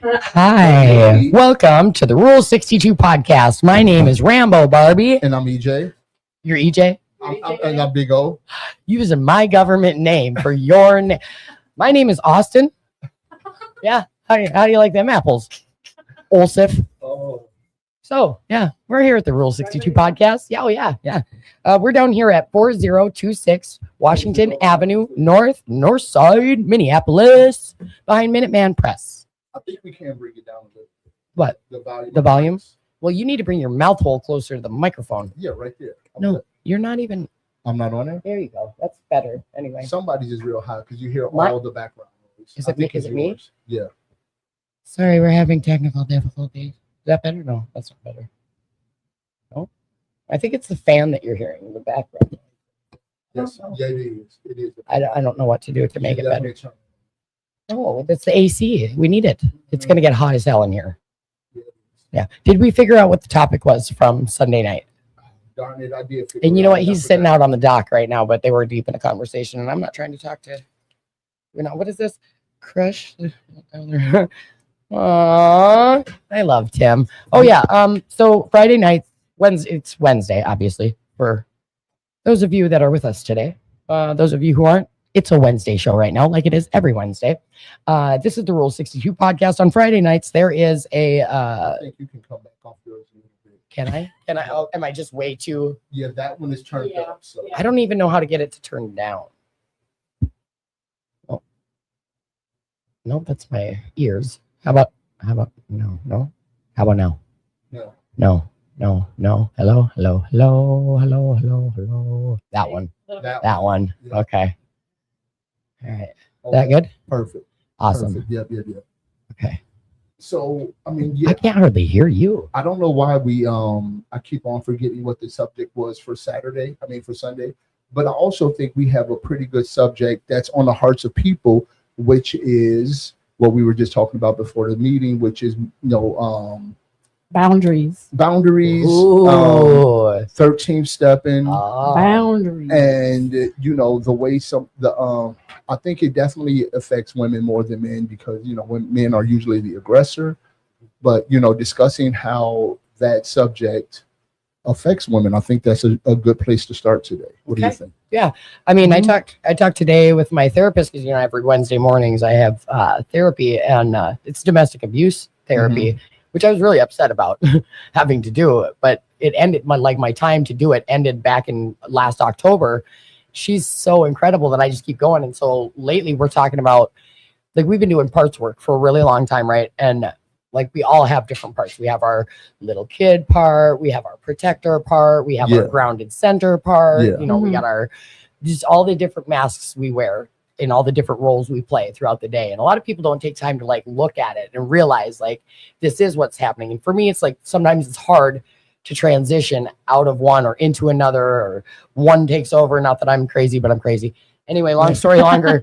Hi, welcome to the Rule 62 podcast. My name is Rambo, Barbie. And I'm EJ. You're EJ? And I'm Big O. Using my government name for your name. My name is Austin. Yeah, how do you like them apples? Olsif. Oh. So, yeah, we're here at the Rule 62 podcast. Yeah, oh, yeah. We're down here at 4026 Washington Avenue, North Side, Minneapolis, behind Minuteman Press. I think we can bring it down a bit. What? The volume. The volume? Well, you need to bring your mouth hole closer to the microphone. Yeah, right there. No, you're not even. I'm not on there? There you go. That's better. Anyway. Somebody's is real high because you hear all the background noise. Is it me? Yeah. Sorry, we're having technical difficulties. Is that better? No, that's not better. No? I think it's the fan that you're hearing in the background. Yes. Yeah, it is. It is. I don't know what to do to make it better. Definitely Oh, that's the AC. We need it. It's going to get hot as hell in here. Yeah. Did we figure out what the topic was from Sunday night? Darn it, I did. And you know what? He's sitting out on the dock right now, but they were deep in a conversation, and I'm not trying to talk to. What is this? Crush. Aww, I love Tim. Oh yeah. So Friday night, it's Wednesday, obviously, for those of you that are with us today. Those of you who aren't, it's a Wednesday show right now, like it is every Wednesday. This is the Rule 62 podcast. On Friday nights, there is a. I think you can come back off yours a little bit. Can I? Oh, am I just way too? Yeah, that one is turned up. So. I don't even know how to get it to turn down. Oh. Nope, that's my ears. How about no? How about now? No. Hello. That one. That one. Yeah. Okay. All right. That good? Perfect. Awesome. Perfect. Yep. Okay. So, I mean, I can't hardly hear you. I don't know why I keep on forgetting what the subject was for Sunday, but I also think we have a pretty good subject that's on the hearts of people, which is what we were just talking about before the meeting, which is, boundaries, 13 stepping, boundaries, and the way I think it definitely affects women more than men because when men are usually the aggressor, but discussing how that subject affects women, I think that's a good place to start today. What do you think? Yeah, I mean, I talked today with my therapist because every Wednesday mornings I have therapy, and it's domestic abuse therapy, which I was really upset about having to do it, but it ended my time to do it ended back in last October. She's so incredible that I just keep going, and so lately we're talking about we've been doing parts work for a really long time, right? And we all have different parts. We have our little kid part. We have our protector part. We have our grounded center part. We got our just all the different masks we wear in all the different roles we play throughout the day. And a lot of people don't take time to look at it and realize this is what's happening. And for me, it's sometimes it's hard to transition out of one or into another, or one takes over. Not that I'm crazy, but I'm crazy. Anyway, long story longer,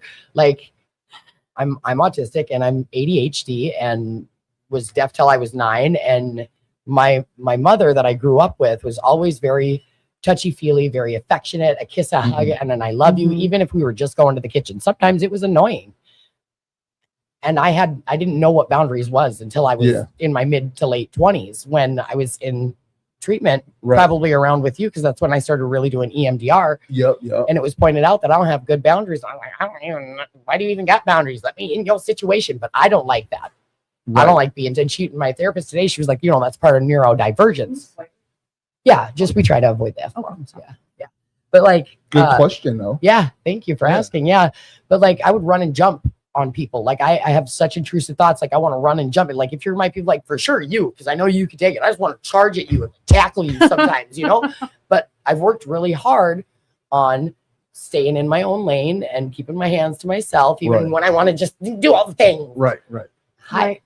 I'm autistic and I'm ADHD and was deaf till I was 9, and my mother that I grew up with was always very touchy-feely, very affectionate, a kiss, a hug, and an I love you, even if we were just going to the kitchen. Sometimes it was annoying. And I didn't know what boundaries was until I was in my mid to late 20s when I was in treatment, probably around with you, because that's when I started really doing EMDR. Yep. And it was pointed out that I don't have good boundaries. I'm like, why do you even got boundaries? Let me in your situation. But I don't like that. Right. I don't like being cheating. My therapist today, she was like, that's part of neurodivergence. Yeah, we try to avoid that. Yeah. But good question though. Yeah, thank you for asking. Yeah, but I would run and jump on people. I have such intrusive thoughts. I want to run and jump. And if you're my people, for sure you, because I know you can take it. I just want to charge at you and tackle you sometimes, But I've worked really hard on staying in my own lane and keeping my hands to myself, even when I want to just do all the things. Right. Hi.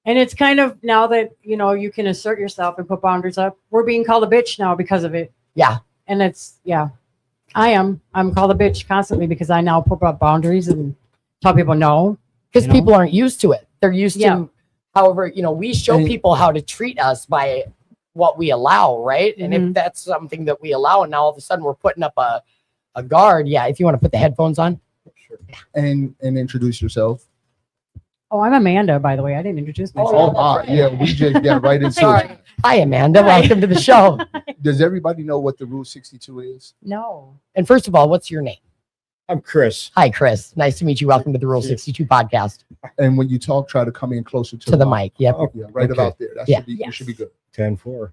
And it's kind of now that, you can assert yourself and put boundaries up. We're being called a bitch now because of it. Yeah. And I'm called a bitch constantly because I now put up boundaries and tell people no. Because people aren't used to it. They're used to, however, we show people how to treat us by what we allow, right? And if that's something that we allow, and now all of a sudden we're putting up a guard. Yeah, if you want to put the headphones on. Sure. And introduce yourself. Oh, I'm Amanda, by the way. I didn't introduce myself. Yeah, we just got right into Sorry. it. Hi, Amanda. Hi. Welcome to the show. Does everybody know what the Rule 62 is? No. And first of all, what's your name? I'm Chris. Hi, Chris. Nice to meet you. Welcome to the Rule 62 podcast. And when you talk, try to come in closer To the mic. Yep. Oh, Yeah, right okay. about there. That Yeah. should be, you should be good. 10-4.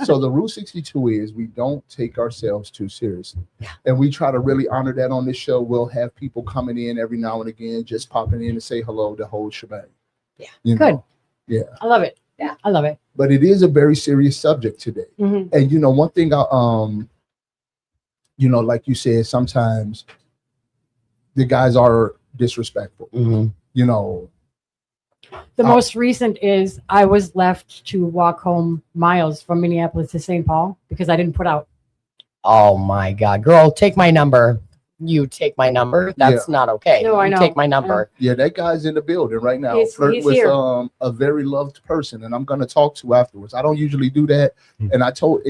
So the Rule 62 is we don't take ourselves too seriously. Yeah. And we try to really honor that on this show. We'll have people coming in every now and again, just popping in and say hello, the whole shebang. Yeah. You Good. know? Yeah. I love it. Yeah. I love it. But it is a very serious subject today. Mhm. And you know, one thing you know, like you said, sometimes the guys are disrespectful. Mhm. You know, The most recent is I was left to walk home miles from Minneapolis to St. Paul because I didn't put out. Oh my God, girl, take my number. You take my number. That's not okay. No, I You know. take my number. yeah, that guy's in the building right now. He's Flirt with here. a very loved person, and I'm gonna talk to afterwards. I don't usually do that, and and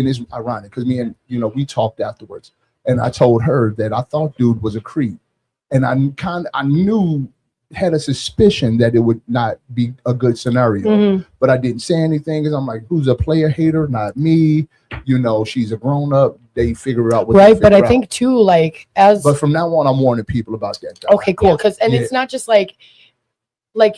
it's ironic because me and we talked afterwards, and I told her that I thought dude was a creep, and I had a suspicion that it would not be a good scenario, Mhm. but I didn't say anything because I'm like, who's a player hater? Not me. She's a grown up. They figure out what they Right. But I figure out. think too, like, But from now on, I'm warning people about that guy. okay, cool. Because, and Yeah. it's not just like,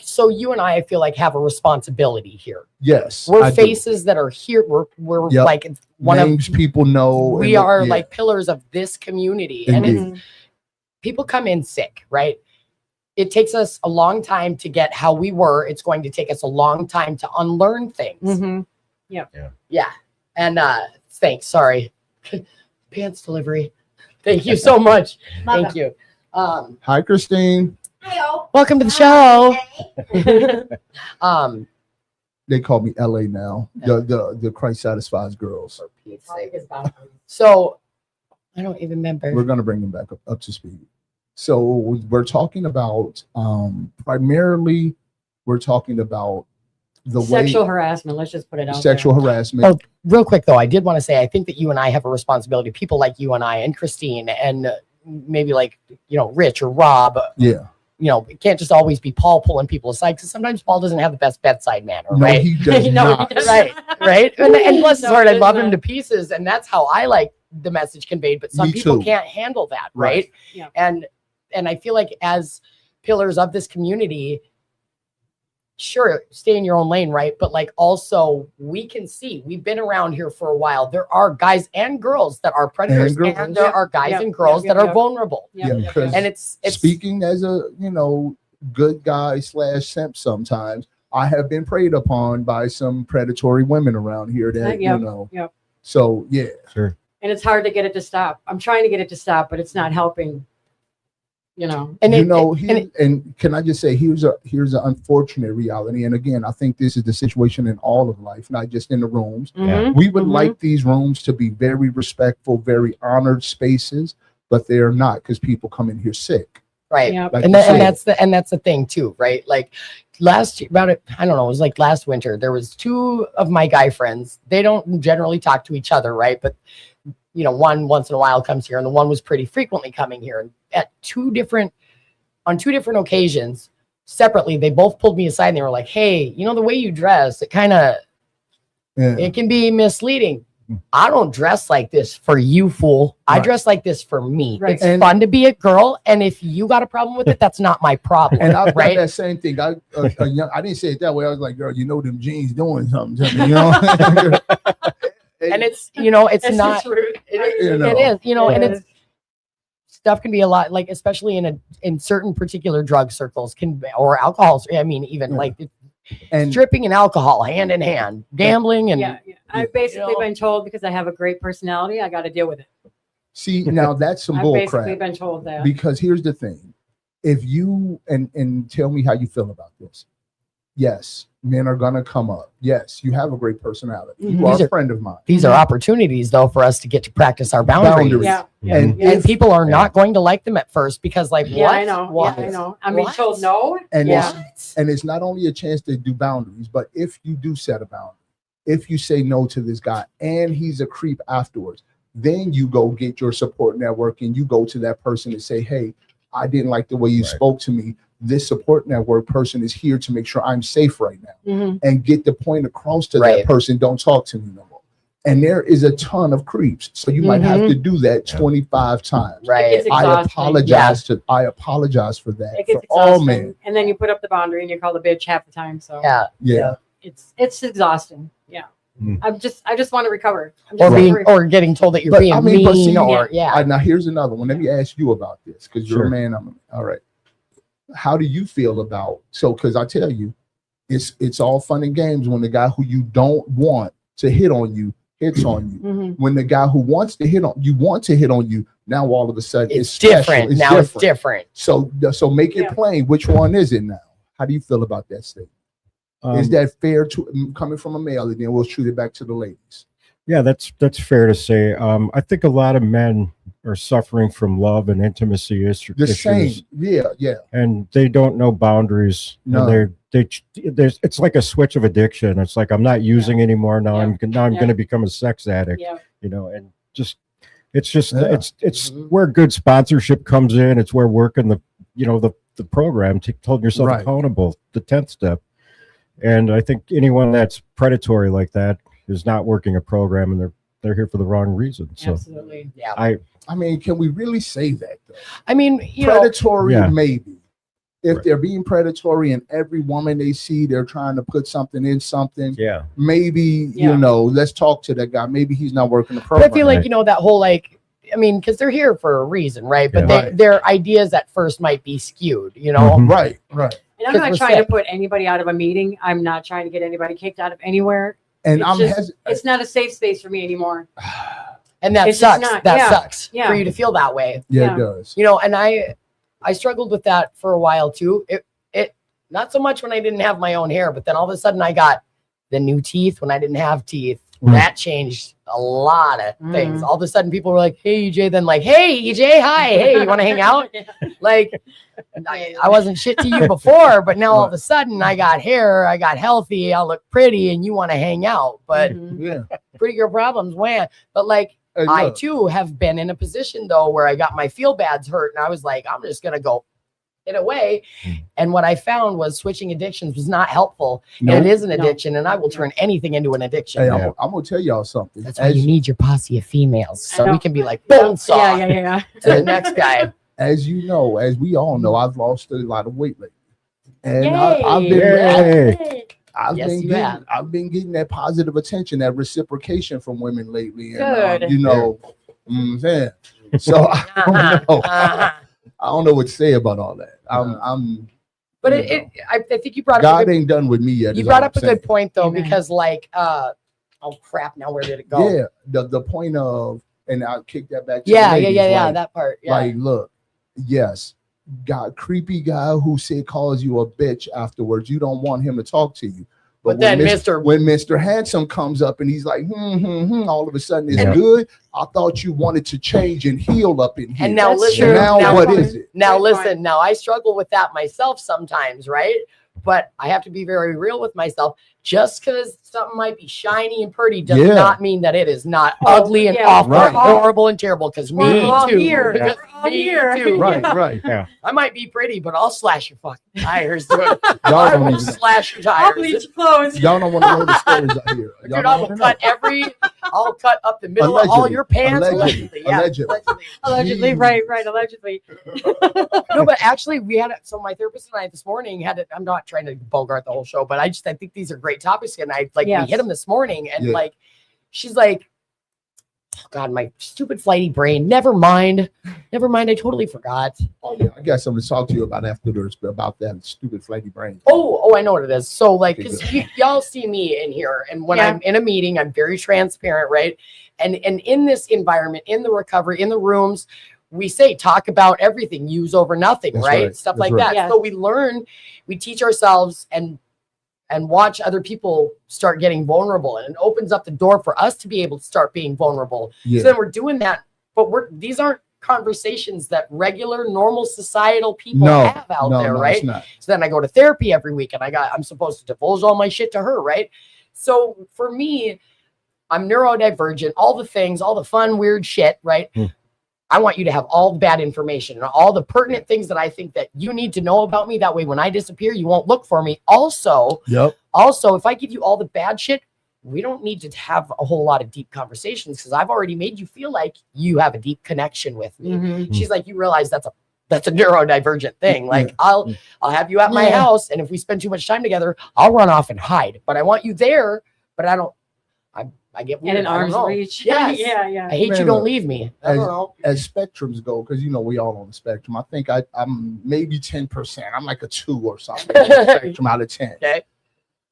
so you and I feel like have a responsibility here. Yes, We're I do. faces that are here. We're Yep. like one Names of, people know. we and are yeah. like pillars of this community. And Indeed. it's, people come in sick, right? It takes us a long time to get how we were. It's going to take us a long time to unlearn things. Mhm. Yeah. And thanks. Sorry. Pants delivery. Thank you so much. Love Thank you. Hi, Christine. Welcome to the show. They call me LA now. The Christ satisfies girls. So I don't even remember. We're gonna bring them back up to speed. So we're talking about primarily we're talking about the Sexual way harassment. Let's just put it out sexual there. harassment. Oh, real quick though, I did want to say I think that you and I have a responsibility. People like you and I and Christine and maybe like Rich or Rob. Yeah. It can't just always be Paul pulling people aside because sometimes Paul doesn't have the best bedside manner, No, right? he does No, not. he doesn't. right. And bless his No, heart, I he love does him not. to pieces, and that's how I like the message conveyed. But some Me people too. can't handle that, Right. right? Yeah. And I feel like as pillars of this community, sure, stay in your own lane, right? But like also we can see we've been around here for a while. There are guys and girls that are predators, And and, girls. there Yep, are guys yep, and girls yep, that are yep. vulnerable. Yep, Yeah, yep, because- yep. And it's Speaking as a good guy / simp, sometimes I have been preyed upon by some predatory women around here that Yep, yep. So yeah, Sure. And it's hard to get it to stop. I'm trying to get it to stop, but it's not helping. and and can I just say here's an unfortunate reality, and again I think this is the situation in all of life, not just in the rooms. Mhm. We would Mhm. like these rooms to be very respectful, very honored spaces, but they are not because people come in here sick. right. Yep. Like And, you that's the thing too, right? Like last year, I don't know, it was like last winter, there was two of my guy friends. They don't generally talk to each other, right? But one once in a while comes here, and the one was pretty frequently coming here. And on two different occasions, separately, they both pulled me aside and they were like, "Hey, the way you dress, it can be misleading. I don't dress like this for you, fool. I Right. dress like this for me. Right. It's And- fun to be a girl, and if you got a problem with it, that's not my problem." And I've right? got that same thing. I didn't say it that way. I was like, girl, them jeans doing something to me, And it's it's That's not. the truth. It You know. is, and It it's stuff can be a lot, like especially in certain particular drug circles or alcohol. I mean, even Yeah. like and stripping and alcohol hand in hand, gambling and Yeah. I've basically know. been told because I have a great personality, I got to deal with it. see now that's some I've bull basically crap. been told that. Because here's the thing. If you and tell me how you feel about this. Yes, men are gonna come up. Yes, you have a great personality. You Mhm. are These a are- friend of mine. these are opportunities though for us to get to practice our boundaries. Boundaries. Yeah. And Yeah. And people are not going to like them at first because like Yeah, what? I know. What? Yeah, I know. I'm being What? told no. And Yeah. it's not only a chance to do boundaries, but if you do set a boundary, if you say no to this guy and he's a creep afterwards, then you go get your support network and you go to that person and say, hey, I didn't like the way you Right. spoke to me. this support network person is here to make sure I'm safe right now, Mhm. and get the point across to Right. that person. Don't talk to me no more. And there is a ton of creeps, so you might have to do that 25 times. Right. It's I exhausting. apologize for that It for gets all exhausting. men. And then you put up the boundary and you're called a bitch half the time. So Yeah. it's exhausting. Yeah. Mm. I just want to recover. Or getting told that you're But, being I mean, but mean see, or All right, now here's another one. Let me ask you about this, because you're Sure. a man. All right. How do you feel about because I tell you, it's all fun and games when the guy who you don't want to hit on you hits on you. Mhm. When the guy who wants to hit on you, now all of a sudden it's special. different. Now it's different. So make it plain. Which one is it now? How do you feel about that statement? Is that fair to coming from a male? And then we'll shoot it back to the ladies. Yeah, that's fair to say. I think a lot of men are suffering from love and intimacy issues. The same. Yeah. And they don't know boundaries. No. And there's it's like a switch of addiction. It's like, I'm not using anymore. Now I'm going to become a sex addict, Yeah. and it's Mhm. where good sponsorship comes in. It's where working the program, holding yourself Right. accountable, the 10th step. And I think anyone that's predatory like that is not working a program, and they're here for the wrong reason. So Absolutely. Yeah. I mean, can we really say that though? I mean, you know, Predatory, Yeah. maybe. If Right. they're being predatory and every woman they see, they're trying to put something in something, yeah, maybe, Yeah. let's talk to that guy. Maybe he's not working the but program. I feel like, Right. you know, that whole because they're here for a reason, right? But Yeah. their ideas at first might be skewed, you know? Mhm. Right. And I'm 'Cause not we're trying to sick. put anybody out of a meeting. I'm not trying to get anybody kicked out of anywhere. And It's it's not a safe space for me anymore. And that It's just sucks. not- That yeah. sucks Yeah. for you to feel that way. yeah, yeah. it does. You know, and I struggled with that for a while too. It not so much when I didn't have my own hair, but then all of a sudden I got the new teeth when I didn't have teeth. Mm. That changed a lot of things. Mhm. All of a sudden people were like, "Hey EJ," then like, "Hey EJ, hi, hey, you want to hang out?" Like I wasn't shit to you before, but now all of a sudden I got hair, I got healthy, I look pretty, and you want to hang out. But Mhm. Yeah. pretty girl problems, wham. But like Hey, I look, too have been in a position though where I got my feel bads hurt, and I was like, I'm just gonna go in a way. And what I found was switching addictions was not helpful. no, And it is an No. addiction, and I will turn anything into an addiction. hey, Yeah. I'm gonna tell y'all something. That's why you need your posse of females, so I know. we can be like bone saw Yeah. to the next guy. As you know, as we all know, I've lost a lot of weight lately, and Yay. I've Yay. Yes, you have. I've been getting that positive attention, that reciprocation from women lately, and Good. yeah. So I don't know. Uh-huh. I don't know what to say about all that. I'm But you know. I think you brought up a God good, ain't done with me yet. you is brought all up a I'm saying. good point though, Amen. because oh crap, now where did it go? Yeah, the point of, and I'll kick that back to Yeah, the ladies, like, that part. Yeah. like, look, yes, creepy guy who calls you a bitch afterwards. You don't want him to talk to you. But when then Mr. when Mr. Handsome comes up and he's like, all of a sudden it's Yeah. good. I thought you wanted to change and heal up in here. And now That's listen, true. now now, what is it? now Good listen, point. now I struggle with that myself sometimes, right? But I have to be very real with myself. Just because something might be shiny and pretty does Yeah. not mean that it is not Oh, ugly and yeah, awful, right. and horrible and terrible. Because We're me all too. here. Because We're all me here. too. Right, Yeah. right. yeah. I might be pretty, but I'll slash your fucking tires, dude. Y'all I don't will even, slash your I'll tires. bleach clothes. y'all don't want to know the stories I hear. Dude, Y'all I don't will want to know. cut I'll cut up the middle of all Allegedly. your pants. Allegedly. Yeah, Allegedly. Allegedly, Jeez. right, allegedly. No, but actually, so my therapist and I this morning I'm not trying to bogart the whole show, but I think these are great topics, and we Yes. hit them this morning, and Yeah. she's like, oh, God, my stupid flighty brain. Never mind. I totally forgot. Oh, yeah, I got something to talk to you about afterwards about that stupid flighty brain. Oh, I know what it is. So Okay, because good. y'all see me in here, and when Yeah. I'm in a meeting, I'm very transparent, right? And in this environment, in the recovery, in the rooms, we talk about everything, use over nothing, That's right? right. Stuff That's like right. that. Yes. So we teach ourselves and watch other people start getting vulnerable, and it opens up the door for us to be able to start being vulnerable. Yeah. So then we're doing that, but these aren't conversations that regular normal societal people have out there, no, right? it's not. So then I go to therapy every week, and I'm supposed to divulge all my shit to her, right? So for me, I'm neurodivergent, all the things, all the fun, weird shit, right? Hmm. I want you to have all the bad information and all the pertinent things that I think that you need to know about me. That way, when I disappear, you won't look for me. Also, if I give you all the bad shit, we don't need to have a whole lot of deep conversations because I've already made you feel like you have a deep connection with me. Mhm. She's like, you realize that's a neurodivergent thing. Like I'll have you at my house, and if we spend too much time together, I'll run off and hide. But I want you there. But I get weird. In an I don't arm's know. reach. Yes. Yeah. I hate you. Don't leave me. I don't know. As spectrums go, because we all on the spectrum. I think I'm maybe 10%. I'm like a 2 or something. Spectrum out of 10. Okay.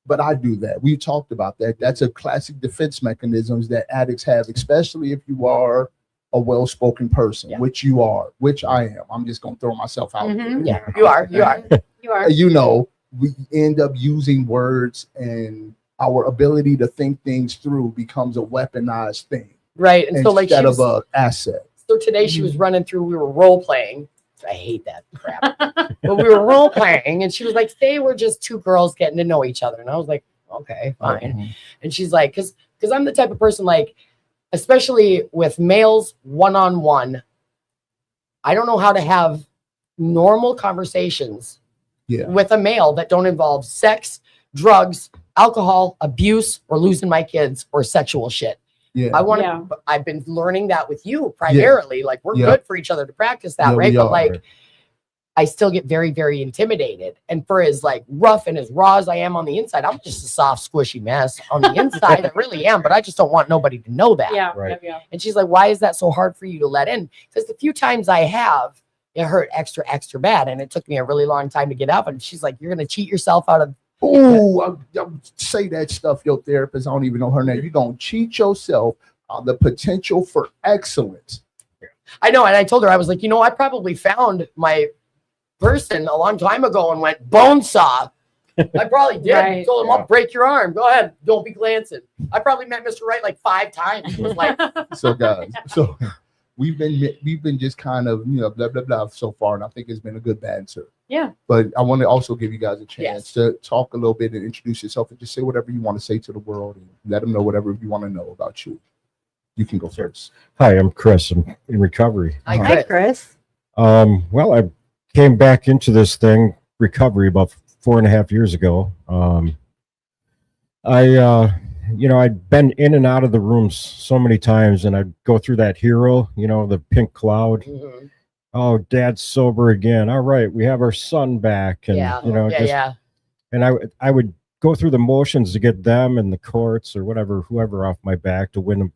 But I do that. We talked about that. That's a classic defense mechanisms that addicts have, especially if you are a well-spoken person, which you are, which I am. I'm just gonna throw myself out there. Yeah, you are. You are. We end up using words, and our ability to think things through becomes a weaponized thing. Right. And so like instead of an asset. So today she was running through, we were role playing. I hate that crap. But we were role playing, and she was like, say we're just two girls getting to know each other. And I was like, okay, fine. And she's like, because I'm the type of person, like, especially with males one-on-one, I don't know how to have normal conversations with a male that don't involve sex, drugs, alcohol, abuse, or losing my kids or sexual shit. I've been learning that with you primarily. Like we're good for each other to practice that, right? But like I still get very, very intimidated. And for as like rough and as raw as I am on the inside, I'm just a soft, squishy mess on the inside. I really am, but I just don't want nobody to know that. Yeah. And she's like, why is that so hard for you to let in? Because the few times I have, it hurt extra, extra bad. And it took me a really long time to get up. And she's like, you're going to cheat yourself out of. Oh, I say that stuff, your therapist. I don't even know her name. You're going to cheat yourself on the potential for excellence. I know. And I told her, I was like, I probably found my person a long time ago and went bone saw. I probably did. Right. Told him, I'll break your arm. Go ahead. Don't be glancing. I probably met Mr. Right like 5 times. He was like, so guys, we've been just kind of, blah, blah, blah so far. And I think it's been a good banter. Yeah. But I want to also give you guys a chance to talk a little bit and introduce yourself and just say whatever you want to say to the world and let them know whatever you want to know about you. You can go first. Hi, I'm Chris. I'm in recovery. Hi, Chris. Well, I came back into this thing, recovery, about 4.5 years ago. I'd been in and out of the rooms so many times, and I'd go through that hero, the pink cloud. mm-hmm. Oh, Dad's sober again. All right, we have our son back, and And I would go through the motions to get them in the courts or whoever off my back to win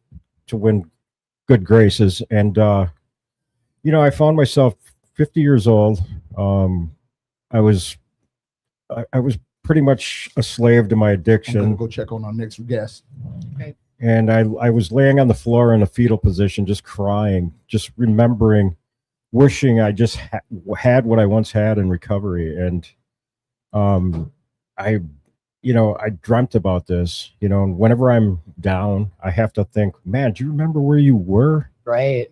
good graces. And I found myself 50 years old. I was pretty much a slave to my addiction. I'm gonna go check on our next guest. Okay. And I was laying on the floor in a fetal position, just crying, just remembering, wishing I just had what I once had in recovery. And I dreamt about this, and whenever I'm down, I have to think, man, do you remember where you were? Right.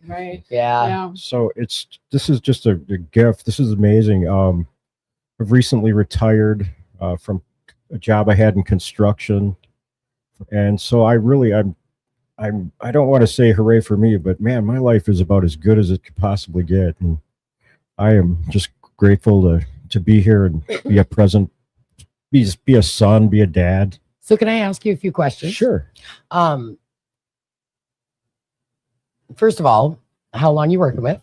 Yeah. So this is just a gift. This is amazing. I've recently retired from a job I had in construction. And so I don't want to say hooray for me, but man, my life is about as good as it could possibly get. And I am just grateful to be here and be a present, be a son, be a dad. So can I ask you a few questions? Sure. First of all, how long you working with?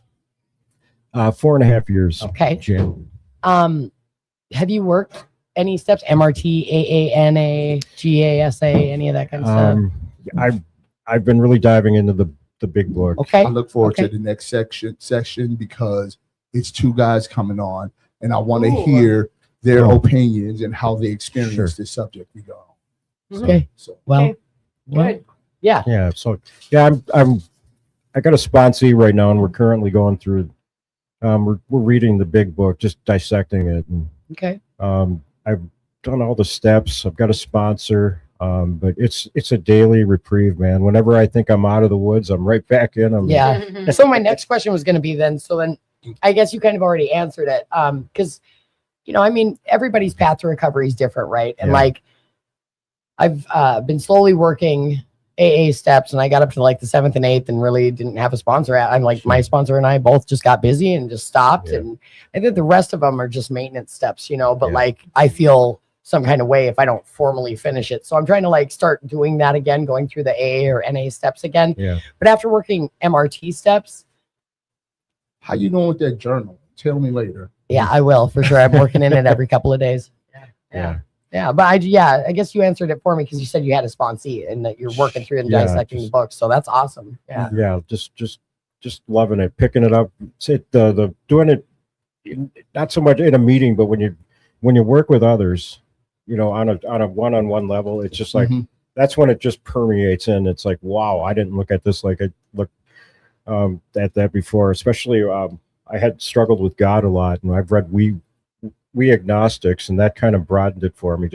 4.5 years. Okay. Jim. Have you worked any steps? MRT, AANA, GASA, any of that kind of stuff? I've been really diving into the big book. Okay. I look forward to the next section because it's 2 guys coming on, and I want to hear their opinions and how they experience this subject we go on. Okay. Good. Yeah. Yeah. So I got a sponsee right now, and we're currently going through. We're reading the big book, just dissecting it. And, okay. I've done all the steps. I've got a sponsor, but it's a daily reprieve, man. Whenever I think I'm out of the woods, I'm right back in them. Yeah. So my next question was going to be then. So then, I guess you kind of already answered it. Because, everybody's path to recovery is different, right? And like, I've been slowly working AA steps, and I got up to like the 7th and 8th and really didn't have a sponsor. I'm like, my sponsor and I both just got busy and just stopped. Yeah. And I think the rest of them are just maintenance steps, you know, but Yeah. like I feel some kind of way if I don't formally finish it. So I'm trying to like start doing that again, going through the AA or NA steps again. Yeah. But after working MRT steps, How you doing with that journal? Tell me later. yeah, I will for sure. I'm working in it every couple of days. Yeah. Yeah, but I guess you answered it for me because you said you had a sponsee and that you're working through and Yeah, dissecting the books. So that's awesome. Yeah. Yeah. Just loving it, picking it up. The doing it, not so much in a meeting, but when you work with others, you know, on a one-on-one level, it's just like, Mhm. that's when it just permeates in. It's like, wow, I didn't look at this like I looked at that before. Especially, I had struggled with God a lot, and I've read we agnostics, and that kind of broadened it for me.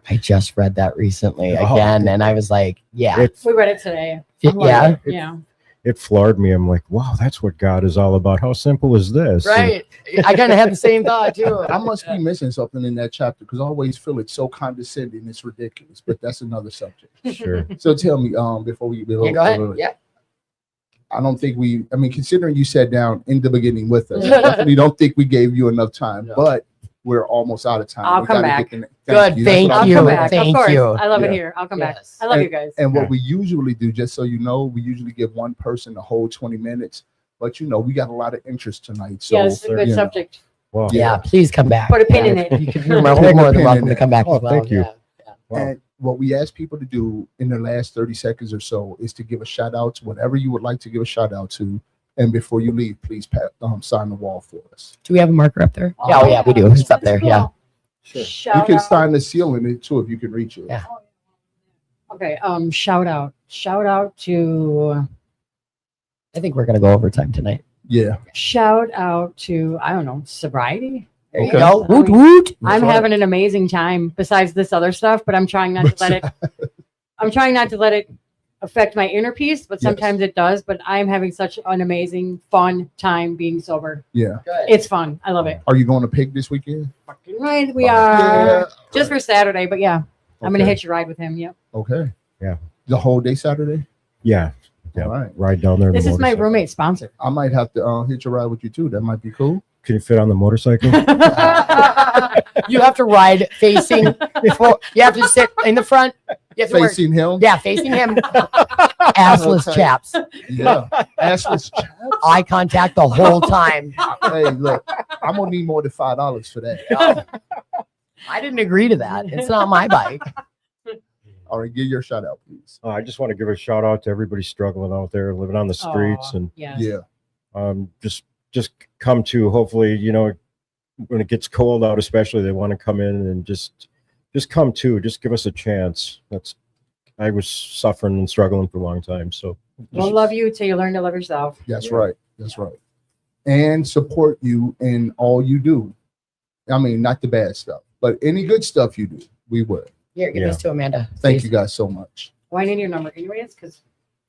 I just read that recently Oh. again, and I was like, yeah, We read it today. yeah, Yeah. it floored me. I'm like, wow, that's what God is all about. How simple is this? right. I kind of had the same thought too. I must be missing something in that chapter because I always feel it's so condescending. It's ridiculous, but that's another subject. Sure. So tell me, before we Yeah, go ahead. Yeah. I don't think I mean, considering you sat down in the beginning with us, I definitely don't think we gave you enough time, No. but we're almost out of time. I'll We come gotta back. get Good, That's thank what I'm I'll you. come doing. back. Thank Of course. you. I love Yeah. it here. I'll come back. Yes. I love you guys. And what Yeah. we usually do, just so you know, we usually give one person the whole 20 minutes, but you know, we got a lot of interest tonight. So Yeah, this is a good you know. subject. Wow. Yeah, please come back. Put a pin in Yeah. it. You can, you're more Take a than pin welcome in to it. come back Oh, as well. thank you. Yeah. Wow. And what we ask people to do in the last 30 seconds or so is to give a shout out to whatever you would like to give a shout out to. And before you leave, please sign the wall for us. Do we have a marker up there? Yeah, oh yeah, we do. It's up there. Yeah. You Shout can out. sign the seal in it too if you can reach it. Yeah. Okay. Shout out. Shout out to. I think we're gonna go overtime tonight. Yeah. Shout out to. I don't know. Sobriety. There you Okay. go. Woot woot. I'm right. having an amazing time besides this other stuff, but I'm trying not to let it. I'm trying not to let it affect my inner peace, but Yes. sometimes it does. But I'm having such an amazing, fun time being sober. Yeah. Good. It's fun. I love it. Are you going to pig this weekend? Right, we are Yeah. just for Saturday, but yeah, I'm gonna Okay. hitch a ride with him. Yep. Okay. Yeah. The whole day Saturday? Yeah. Yeah. All right. Ride down there. on the This is my motorcycle. roommate's sponsor. I might have to hitch a ride with you too. That might be cool. Can you fit on the motorcycle? You have to ride facing. You have to sit in the front. You have to wear, Facing him? yeah, facing him. Assless Okay. chaps. Yeah. Assless chaps. Eye contact the whole time. Hey, look, I'm gonna need more than $5 for that. I didn't agree to that. It's not my bike. All right, give your shout out, please. I just want to give a shout out to everybody struggling out there, living on the streets, Aw, and yes. Yeah. just come to. Hopefully, you know, when it gets cold out, especially, they want to come in and just come to. Just give us a chance. I was suffering and struggling for a long time, so We'll love you till you learn to love yourself. That's right. That's right. And support you in all you do. I mean, not the bad stuff, but any good stuff you do, we would. Here, give Yeah. this to Amanda. Thank please. you guys so much. Well, I need your number anyways, because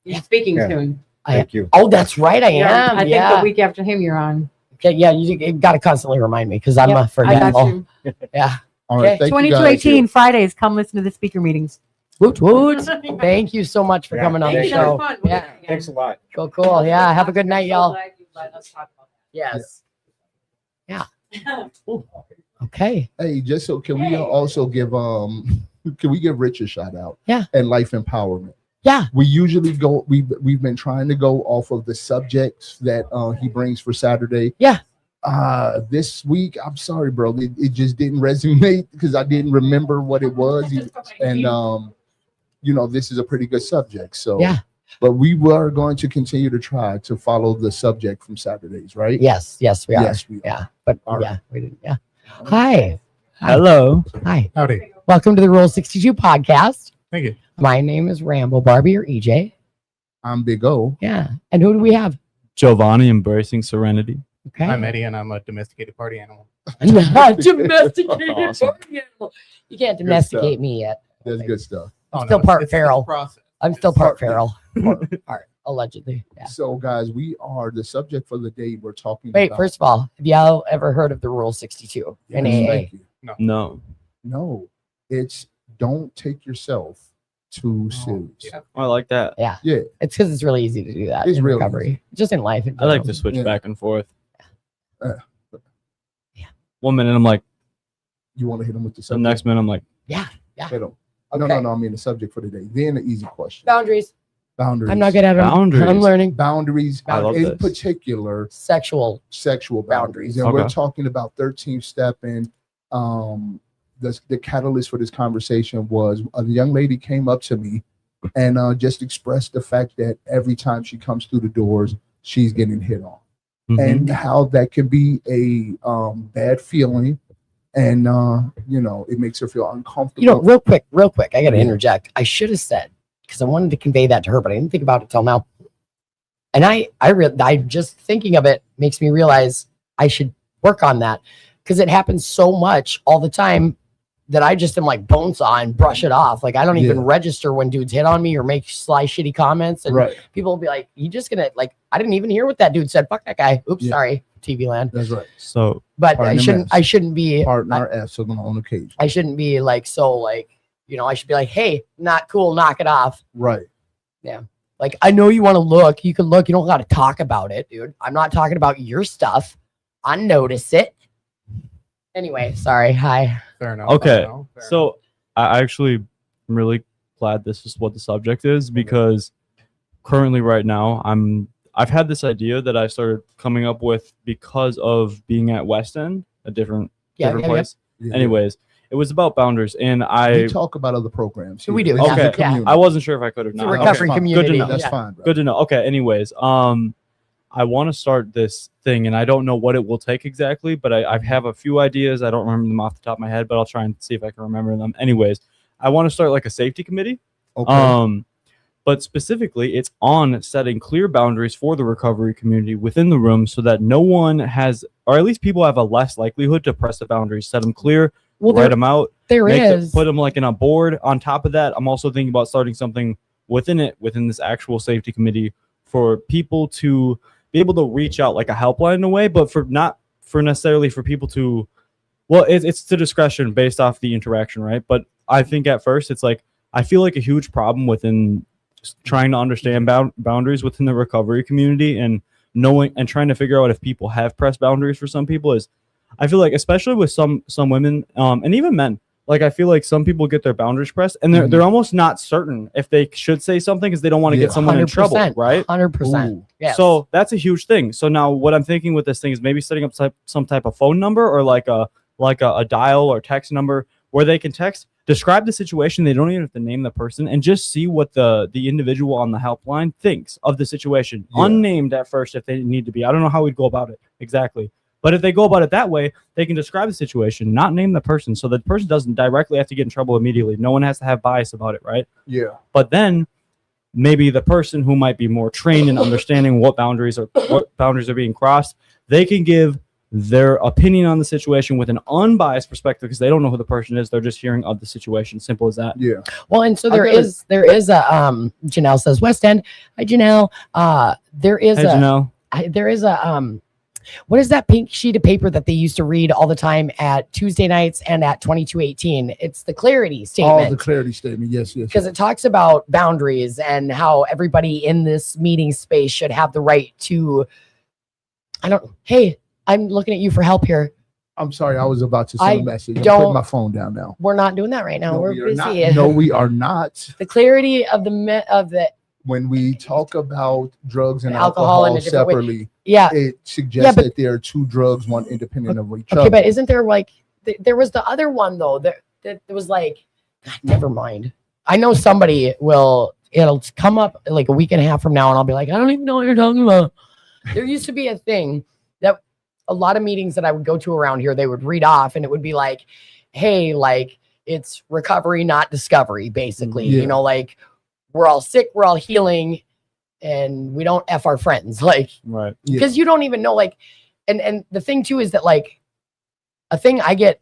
you're speaking Yeah. soon. thank you. Oh, that's right. I am. I think yeah. the week after him, you're on. Okay, yeah, you got to constantly remind me because I'm Yep, a I got forgetful. you. Yeah. All right. Okay. Thank you guys. 2218 Fridays. Come listen to the speaker meetings. Woot woot. Thank you so much for Yeah, coming on the thank you. show. Fun. Yeah. Thanks a lot. Cool. Yeah. Have a good night, y'all. Glad you let us talk about Yes. that. Okay. Hey, just so can we also give can we give Rich a shout out? Yeah. And life empowerment. Yeah. We usually go. We've been trying to go off of the subjects that he brings for Saturday. Yeah. This week, I'm sorry, bro. It just didn't resonate because I didn't remember what it was. And you know, this is a pretty good subject. So Yeah. But we were going to continue to try to follow the subject from Saturdays, right? Yes. Yes, we are. Yes, we are. Yeah. But All yeah, right. we didn't. Yeah. Hi. Hello. Hi. Howdy. Welcome to the Rule 62 podcast. Thank you. My name is Rambo, Barbie, or EJ. I'm Big O. Yeah. And who do we have? Giovanni, embracing serenity. Okay. I'm Eddie, and I'm a domesticated party animal. Not domesticated Awesome. party animal. You can't domesticate me yet. That's good stuff. I'm still part it's feral. a process. I'm still part feral. Part, allegedly. Yeah. So, guys, we are the subject for the day. We're talking Wait, about. first of all, have y'all ever heard of the Rule 62 in Yes, AA? thank you. No. No, it's don't take yourself too serious. Yeah. I like that. Yeah. Yeah. It's because it's really easy to do that It's in real recovery. Just in life. in I like general. to switch Yeah. back and forth. Yeah. 1 minute I'm like, You want to hit them with the the subject? next minute I'm like, Yeah. Hit 'em. Okay. No. I mean the subject for today. Then the easy question. Boundaries. Boundaries. I'm not good at them. Boundaries. I'm learning. Boundaries. I love In this. particular, Sexual. sexual boundaries. Boundaries. And Okay. we're talking about 13th step. And the catalyst for this conversation was a young lady came up to me and just expressed the fact that every time she comes through the doors, she's getting hit on. mhm. And how that can be a bad feeling. And, it makes her feel uncomfortable. You know, real quick, I got to Yeah. interject. I should have said, because I wanted to convey that to her, but I didn't think about it till now. And I just thinking of it makes me realize I should work on that, because it happens so much all the time that I just am like bone saw and brush it off. Like I don't even Yeah. register when dudes hit on me or make sly shitty comments, and Right. people will be like, "You just gonna like?" I didn't even hear what that dude said. Fuck that guy. Oops, Yeah. sorry, TV land. That's right. So But Pardon I the shouldn't. mess. I shouldn't be. Partner F on occasion. I shouldn't be like so like, I should be like, hey, not cool, knock it off. Right. Like, I know you want to look, you can look, you don't got to talk about it, dude. I'm not talking about your stuff. I notice it. Anyway, sorry. Hi. Fair enough. Okay, Fair enough. so I actually am really glad this is what the subject is, because currently right now I've had this idea that I started coming up with because of being at West End, a different Yeah, place. Yeah. Anyways, it was about boundaries, and We I talk about other programs. We here. do, This is yeah. a Yeah. community. I wasn't sure if I could have It's a not. recovery fine. community. Good to know. That's Yeah. fine, bro. Good to know. Okay, anyways, I want to start this thing, and I don't know what it will take exactly, but I have a few ideas. I don't remember them off the top of my head, but I'll try and see if I can remember them. Anyways, I want to start like a safety committee. Okay. But specifically, it's on setting clear boundaries for the recovery community within the room, so that no one has, or at least people have a less likelihood to press the boundaries, set them clear, Well, write them out, there is. put them like in a board. On top of that, I'm also thinking about starting something within this actual safety committee for people to be able to reach out, like a helpline in a way, but not necessarily for people to, well, it's to discretion based off the interaction, right? But I think at first it's like, I feel like a huge problem within trying to understand boundaries within the recovery community, and knowing and trying to figure out if people have pressed boundaries for some people is, I feel like, especially with some women, and even men, like I feel like some people get their boundaries pressed and they're almost not certain if they should say something because they don't want to Yeah. get someone in trouble, right? 100%. Ooh. Yes. So that's a huge thing. So now what I'm thinking with this thing is maybe setting up some type of phone number, or like a dial or text number where they can text, describe the situation. They don't even have to name the person, and just see what the individual on the helpline thinks of the situation. Yeah. Unnamed at first if they need to be. I don't know how we'd go about it exactly. But if they go about it that way, they can describe the situation, not name the person, so the person doesn't directly have to get in trouble immediately. No one has to have bias about it, right? Yeah. But then maybe the person who might be more trained in understanding what boundaries are being crossed, they can give their opinion on the situation with an unbiased perspective, because they don't know who the person is. They're just hearing of the situation. Simple as that. Yeah. Well, and so I there gotta- is a Janelle says West End. Hi Janelle. There is Hey, Janelle. there is a what is that pink sheet of paper that they used to read all the time at Tuesday nights and at 2218? It's the clarity All statement. the clarity statement. Yes. Because it talks about boundaries and how everybody in this meeting space should have the right to, hey, I'm looking at you for help here. I'm sorry. I was about to send I a message. I'm don't- putting my phone down now. We're not doing that right now. We're we are busy. not. No, we are not. The clarity of the When we talk about drugs and Alcohol alcohol in a different way. separately, yeah. it suggests but- that there are two drugs, one independent of each Okay, other. but isn't there like there was the other one though that was like, God, never mind. I know somebody it'll come up like a week and a half from now, and I'll be like, I don't even know what you're talking about. There used to be a thing that a lot of meetings that I would go to around here, they would read off, and it would be like, hey, like it's recovery, not discovery, basically. Yeah. You know, like we're all sick, we're all healing, and we don't F our friends. Like, Right. Yeah. because you don't even know, like, and the thing too is that like a thing I get,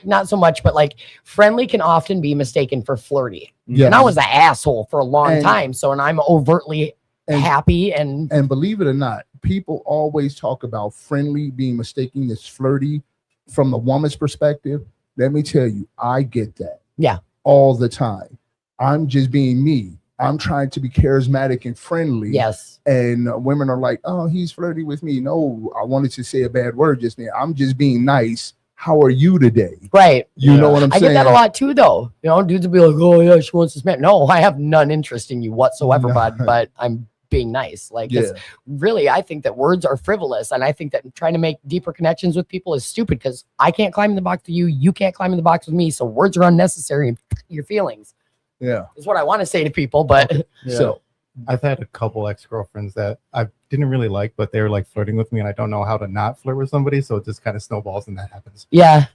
not so much, but like friendly can often be mistaken for flirty. Yes. And I was an asshole for a long And- time. So, and I'm overtly and- happy and And believe it or not, people always talk about friendly being mistaken as flirty from the woman's perspective. Let me tell you, I get that. Yeah. All the time. I'm just being me. I'm trying to be charismatic and friendly. Yes. And women are like, oh, he's flirting with me. No, I wanted to say a bad word just now. I'm just being nice. How are you today? Right. You know what I'm I saying? get that a lot too, though. You know, dudes will be like, oh, yeah, she wants to smack. No, I have none interest in you whatsoever, No. bud, but I'm being nice. Like, Yeah. it's really, I think that words are frivolous. And I think that trying to make deeper connections with people is stupid because I can't climb in the box with you. You can't climb in the box with me. So words are unnecessary and your feelings Yeah. is what I want to say to people. But So I've had a couple ex-girlfriends that I didn't really like, but they were like flirting with me, and I don't know how to not flirt with somebody, so it just kind of snowballs and that happens. yeah,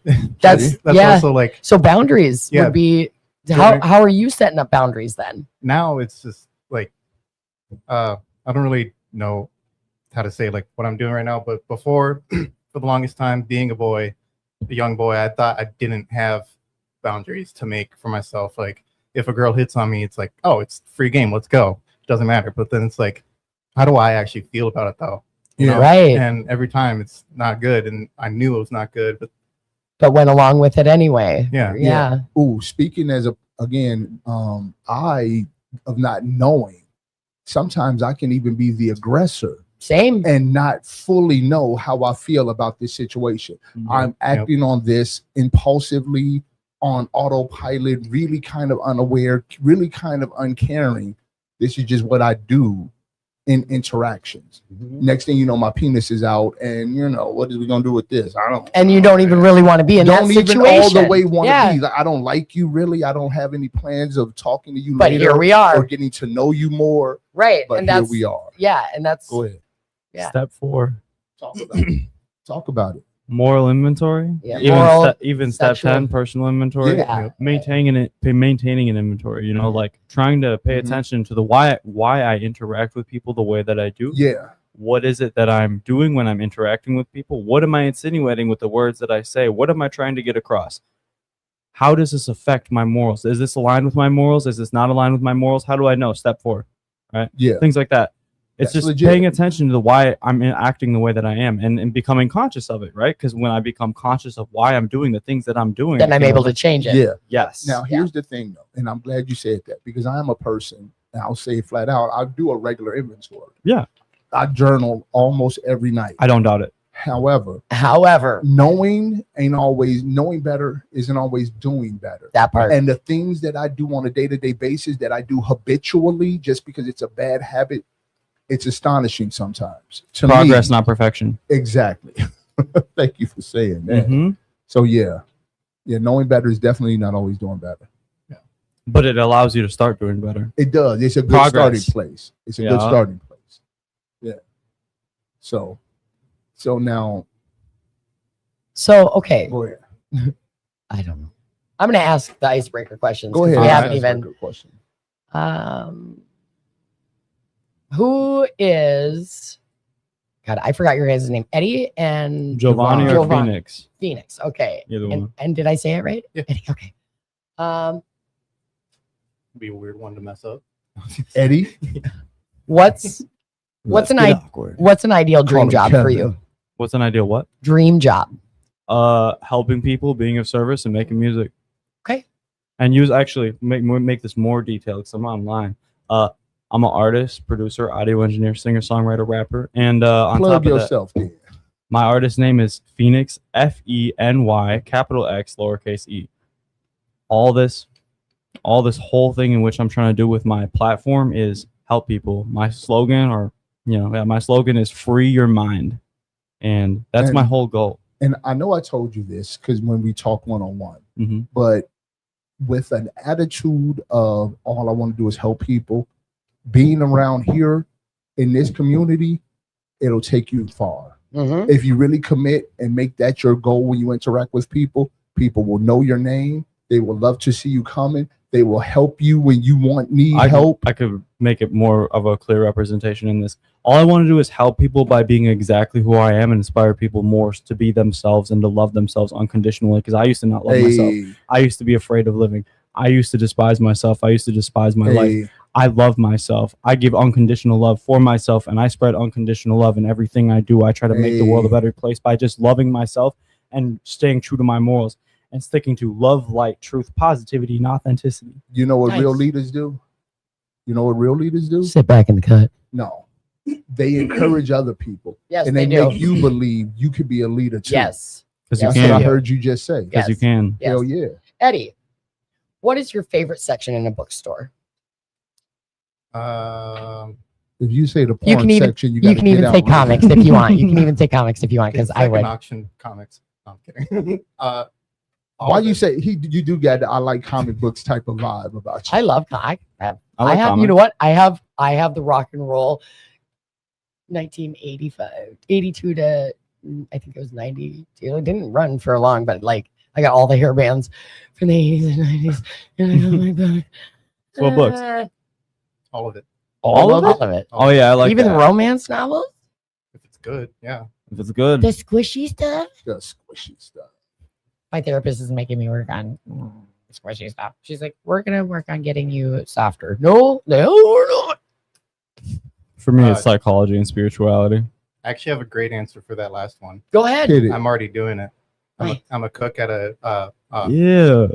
that's yeah. Also like So boundaries Yeah. would be During- how are you setting up boundaries then? now it's just like I don't really know how to say like what I'm doing right now, but before for the longest time being a young boy, I thought I didn't have boundaries to make for myself. Like if a girl hits on me, it's like, oh, it's free game, let's go. It doesn't matter. But then it's like, how do I actually feel about it though? You know? Right. And every time it's not good, and I knew it was not good, But went along with it anyway. Yeah. Yeah. ooh, speaking as a again, I of not knowing, sometimes I can even be the aggressor Same. and not fully know how I feel about this situation. I'm acting on this impulsively, on autopilot, really kind of unaware, really kind of uncaring. This is just what I do in interactions. Next thing you know, my penis is out, and you know, what is we gonna do with this? I don't. And you don't even really want to be in don't that even situation. all the way want to Yeah. be. Like, I don't like you really. I don't have any plans of talking to you But later here we are. or getting to know you more. Right. But And here that's we are. yeah, and that's Go ahead. Yeah. Step 4, Talk about it. Talk about it. moral inventory. Yeah, Even moral, even step sexual. 10, personal inventory. Yeah. Maintaining an inventory. You know, like trying to pay Mhm. attention to the why I interact with people the way that I do. Yeah. What is it that I'm doing when I'm interacting with people? What am I insinuating with the words that I say? What am I trying to get across? How does this affect my morals? Is this aligned with my morals? Is this not aligned with my morals? How do I know? Step 4, right? Yeah. Things like that. It's That's just legit. paying attention to the why I'm acting the way that I am, and becoming conscious of it, right? Because when I become conscious of why I'm doing the things that I'm doing, Then I'm you know, able to change it. Yeah. Yes. Now here's the thing though, and I'm glad you said that because I am a person, and I'll say it flat out, I do a regular inventory. Yeah. I journal almost every night. I don't doubt it. However, However, knowing better isn't always doing better. that part. And the things that I do on a day-to-day basis that I do habitually just because it's a bad habit, it's astonishing sometimes. To Progress, me, not perfection. exactly. Thank you for saying that. Mhm. So yeah, knowing better is definitely not always doing better. But it allows you to start doing better. It does. It's a good Progress. starting place. It's a Yeah. good starting place. Yeah. So now So okay, go ahead. I don't know. I'm gonna ask the icebreaker questions. Go 'cause ahead. We Ask haven't a even. good question. Who is? God, I forgot your guys' name. Eddie and Giovanni or Giovanni. Phoenix? Phoenix. Okay. Either one. And did I say it right? Yeah. Eddie. Okay. be a weird one to mess up. Eddie, What's an ideal dream him job for Kevin. you? What's an ideal what? Dream job. Helping people, being of service, and making music. Okay. And make this more detailed because I'm online. I'm an artist, producer, audio engineer, singer, songwriter, rapper, and on plug top of that, yourself. Then. my artist name is Phoenix, Feny, capital X, lowercase e. All this whole thing in which I'm trying to do with my platform is help people. My slogan, my slogan is free your mind, and that's my whole goal. And I know I told you this because when we talk one-on-one, Mm-hmm. but with an attitude of all I want to do is help people, being around here in this community, it'll take you far. Mm-hmm. If you really commit and make that your goal when you interact with people, people will know your name. They will love to see you coming. They will help you when you need help. I could make it more of a clear representation in this. All I want to do is help people by being exactly who I am and inspire people more to be themselves and to love themselves unconditionally. Because I used to not love myself. I used to be afraid of living. I used to despise myself. I used to despise my life. I love myself. I give unconditional love for myself, and I spread unconditional love in everything I do. I try to make the world a better place by just loving myself and staying true to my morals. and sticking to love, light, truth, positivity, and authenticity. You know what real Nice. leaders do? You know what real leaders do? Sit back in the cut. No. They encourage other people. Yes, And they they do. make you believe you could be a leader too. Yes. Because Yes, you That's what I can. heard you just say. Because you Yes. can. Yes. Hell yeah. Eddie, what is your favorite section in a bookstore? If you say the You porn can even section, you you got can even say comics if you want. You can even say comics if you want, because I Second would. auction comics. No, I'm kidding. All Why of you it. say you do get the I like comic books type of vibe about you? I love. I have. I like You comics. know what? I have the rock and roll. 1985, 82 to I think it was 90. It didn't run for long, but like I got all the hair bands from the 80s and 90s. And I got my book. So what books? All of it. All of of it. Oh yeah, I like Even that. the romance novels, If it's good, yeah. If it's good. the squishy stuff. The squishy stuff. My therapist is making me work on squishy stuff. She's like, "We're gonna work on getting you softer." No, we're not. For me, it's Uh, psychology and spirituality. I actually have a great answer for that last one. Go ahead. Hit it. I'm already doing it. Right. I'm a cook at Yeah.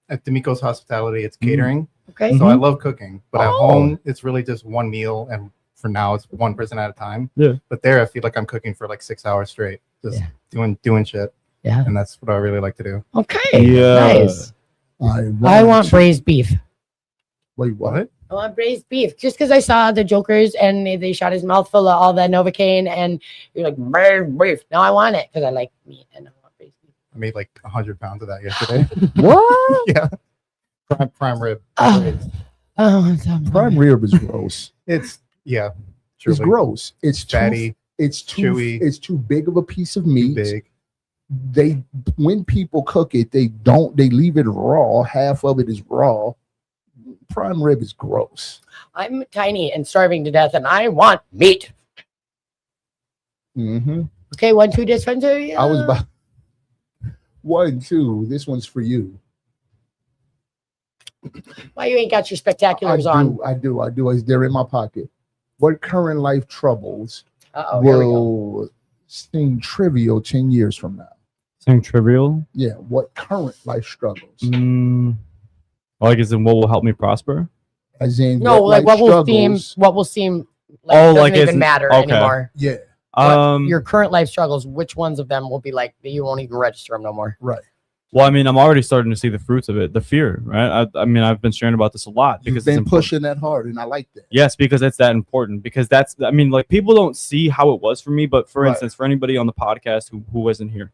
at D'Amico's Hospitality. It's catering. Okay. So I love cooking, but at Oh. home it's really just one meal, and for now it's one person at a time. Yeah. But there, I feel like I'm cooking for like 6 hours straight, just Yeah. doing shit, Yeah. and that's what I really like to do. Okay. Yeah. Nice. I I want braised beef. Wait, what? I want braised beef. Just because I saw the Jokers and they shot his mouth full of all that Novocaine, and you're like braised beef. Now I want it because I like meat and I want braised beef. I made like 100 pounds of that yesterday. What? Yeah, prime rib. Oh, it's so Prime rib is gross. It's It's truly gross. It's fatty, It's too chewy, It's too big of a piece of too meat. big. They when people cook it, they leave it raw. Half of it is raw. Prime rib is gross. I'm tiny and starving to death, and I want meat. Mm-hmm. Okay, 1, 2 dispensary. I was about 1, 2. This one's for you. Why you ain't got your spectaculars on? I do. They're in my pocket. What current life troubles Oh, here we go. will seem trivial 10 years from now? Something trivial. Yeah. What current life struggles? Like, as in what will help me prosper? As in No, like life what will seem like Oh, doesn't like even it's- matter okay. anymore. Yeah. Your current life struggles, which ones of them will be like you won't even register them no more? Right. Well, I mean, I'm already starting to see the fruits of it. The fear, right? I mean, I've been sharing about this a lot You've because it's been important. pushing that hard, and I like that. Yes, because it's that important. Because I mean, like people don't see how it was for me. But for Right. instance, for anybody on the podcast who wasn't here,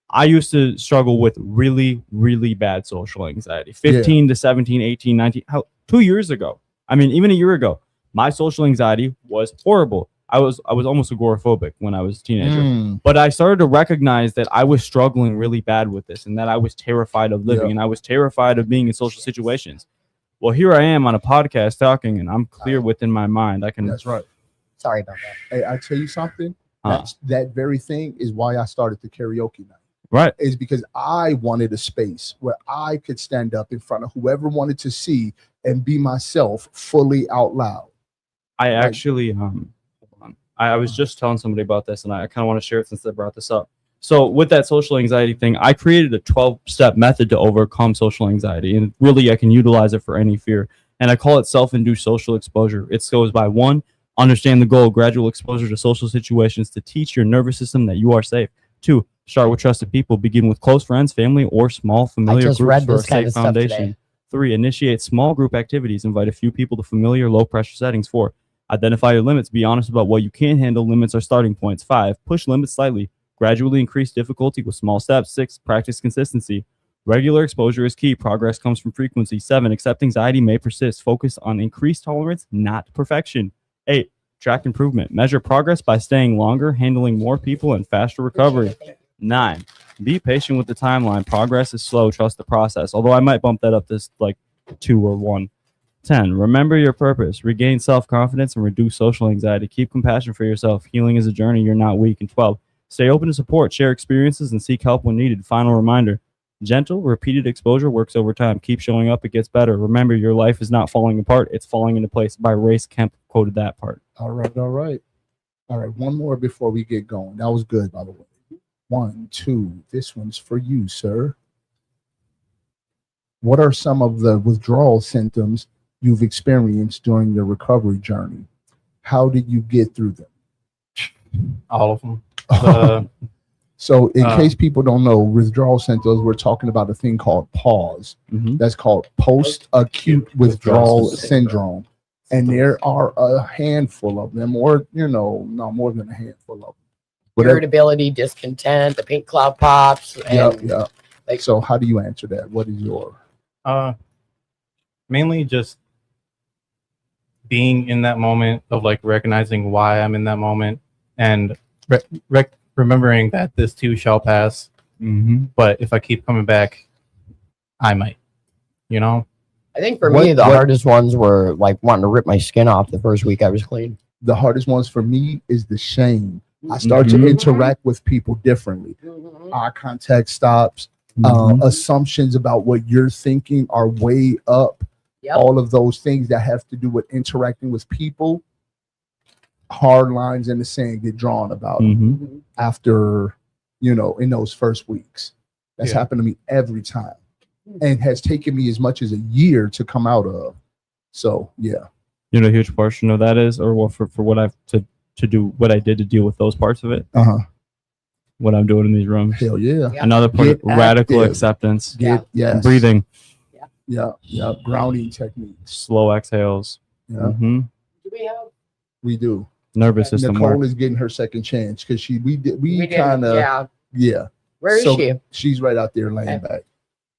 I used to struggle with really, really bad social anxiety. 15 to 17, 18, 19, 2 years ago. I mean, even a year ago, my social anxiety was horrible. I was almost agoraphobic when I was a teenager. But I started to recognize that I was struggling really bad with this and that I was terrified of living Yeah. and I was terrified of being in social situations. Well, here I am on a podcast talking and I'm clear within my mind. I can. That's right. Sorry about that. Hey, I tell you something. Huh. That very thing is why I started the karaoke night. Right. Is because I wanted a space where I could stand up in front of whoever wanted to see and be myself fully out loud. I actually, hold on. I was just telling somebody about this and I kind of want to share it since they brought this up. So with that social anxiety thing, I created a 12-step method to overcome social anxiety. And really, I can utilize it for any fear. And I call it self-induced social exposure. It goes by 1, understand the goal, gradual exposure to social situations to teach your nervous system that you are safe. 2, start with trusted people. Begin with close friends, family, or small familiar just groups read for a this kind safe of stuff foundation. today. 3, initiate small group activities. Invite a few people to familiar, low-pressure settings. 4, identify your limits. Be honest about what you can handle. Limits are starting points. 5, push limits slightly. Gradually increase difficulty with small steps. 6, practice consistency. Regular exposure is key. Progress comes from frequency. 7, accept anxiety may persist. Focus on increased tolerance, not perfection. 8, track improvement. Measure progress by staying longer, handling more people, and faster recovery. 9, be patient with the timeline. Progress is slow. Trust the process. Although I might bump that up to like 2 or 1. 10, remember your purpose. Regain self-confidence and reduce social anxiety. Keep compassion for yourself. Healing is a journey. You're not weak. And 12, stay open to support. Share experiences and seek help when needed. Final reminder, gentle, repeated exposure works over time. Keep showing up. It gets better. Remember, your life is not falling apart. It's falling into place. By Race Kemp quoted that part. All right. One more before we get going. That was good, by the way. 1, 2. This one's for you, sir. What are some of the withdrawal symptoms you've experienced during your recovery journey? How did you get through them? All of them. So in case people don't know, withdrawal symptoms, we're talking about a thing called PAWS. That's called post-acute withdrawal syndrome. And there are a handful of them, or, no more than a handful of them. Irritability, discontent, the pink cloud pops. And Yeah. So how do you answer that? What is your... Mainly just being in that moment of like recognizing why I'm in that moment and remembering that this too shall pass. But if I keep coming back, I might, I think for me, the hardest ones were like wanting to rip my skin off the first week I was clean. The hardest ones for me is the shame. I start to interact with people differently. Eye contact stops. Assumptions about what you're thinking are way up. All of those things that have to do with interacting with people, hard lines in the sand get drawn about after, in those first weeks. That's happened to me every time and has taken me as much as a year to come out of. So, yeah. A huge portion of that is, or for what I've to do, what I did to deal with those parts of it. What I'm doing in these rooms. Hell yeah. Another part, radical acceptance. Breathing. Yeah. Grounding techniques. Slow exhales. Yeah. Do we have? We do. Nervous system Nicole work. is getting her second chance because we kind of yeah. Where is she? She's right out there laying back.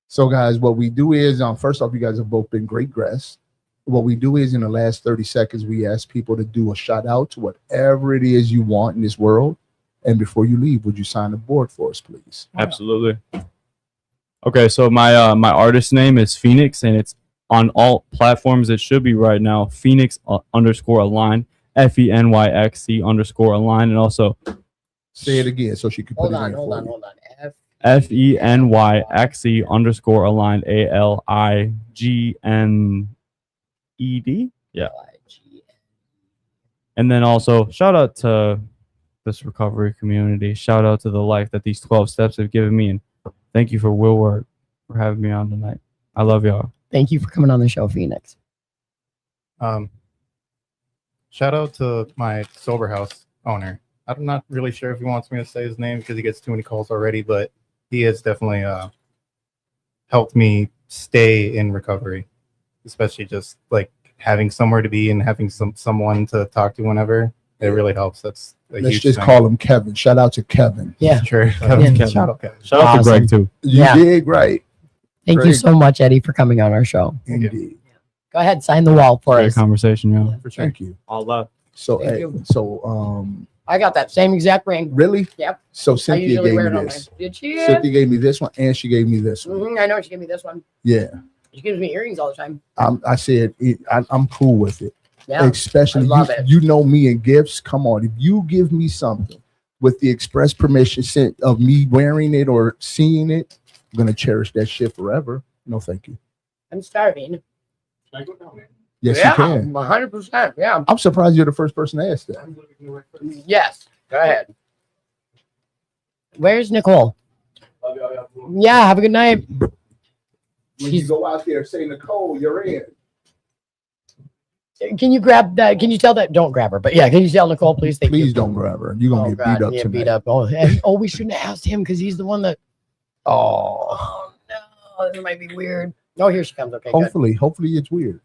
So guys, what we do is first off, you guys have both been great guests. What we do is in the last 30 seconds, we ask people to do a shout out to whatever it is you want in this world. And before you leave, would you sign the board for us, please? Absolutely. Okay, so my my artist name is Phoenix, and it's on all platforms. It should be right now. Phoenix _Align, FENYXC _Align, and also say it again so she can put it in. Hold on. FENYXC _Align, ALIGNED. Yeah. And then also shout out to this recovery community. Shout out to the life that these 12 steps have given me, and thank you for Will Work for having me on tonight. I love y'all. Thank you for coming on the show, Phoenix. Shout out to my sober house owner. I'm not really sure if he wants me to say his name because he gets too many calls already, but he has definitely helped me stay in recovery, especially just like having somewhere to be and having someone to talk to whenever. It really helps. That's let's just call him Kevin. Shout out to Kevin. Yeah. Sure. Kevin. Shout out Kevin. Shout out to Greg too. You did right. Thank you so much, Eddie, for coming on our show. Indeed. Go ahead, sign the wall for Great us. conversation, yeah. For sure. Thank you. All love. So Thank you. I I got that same exact ring. really? Yep. So I Cynthia usually gave wear me it on this. my. Did she? Cynthia gave me this one and she gave me this one. I know she gave me this one. Yeah. She gives me earrings all the time. I said I'm cool with it. Yeah. Especially I love it. you know me and gifts. Come on, if you give me something with the express permission of me wearing it or seeing it, I'm gonna cherish that shit forever. No, thank you. I'm starving. Can I go down there? Yes, yeah, you can. 100%. Yeah. I'm surprised you're the first person to ask that. Yes. Go ahead. Where's Nicole? Yeah. Have a good night. When you go out there, say Nicole, you're in. Can you grab that? Can you tell that? Don't grab her, but yeah, can you tell Nicole, please? Thank you. Please don't grab her. You're gonna get beat up tonight. Beat up. Oh, we shouldn't have asked him because he's the one that. Oh no, this might be weird. Oh, here she comes. Okay, good. Hopefully it's weird.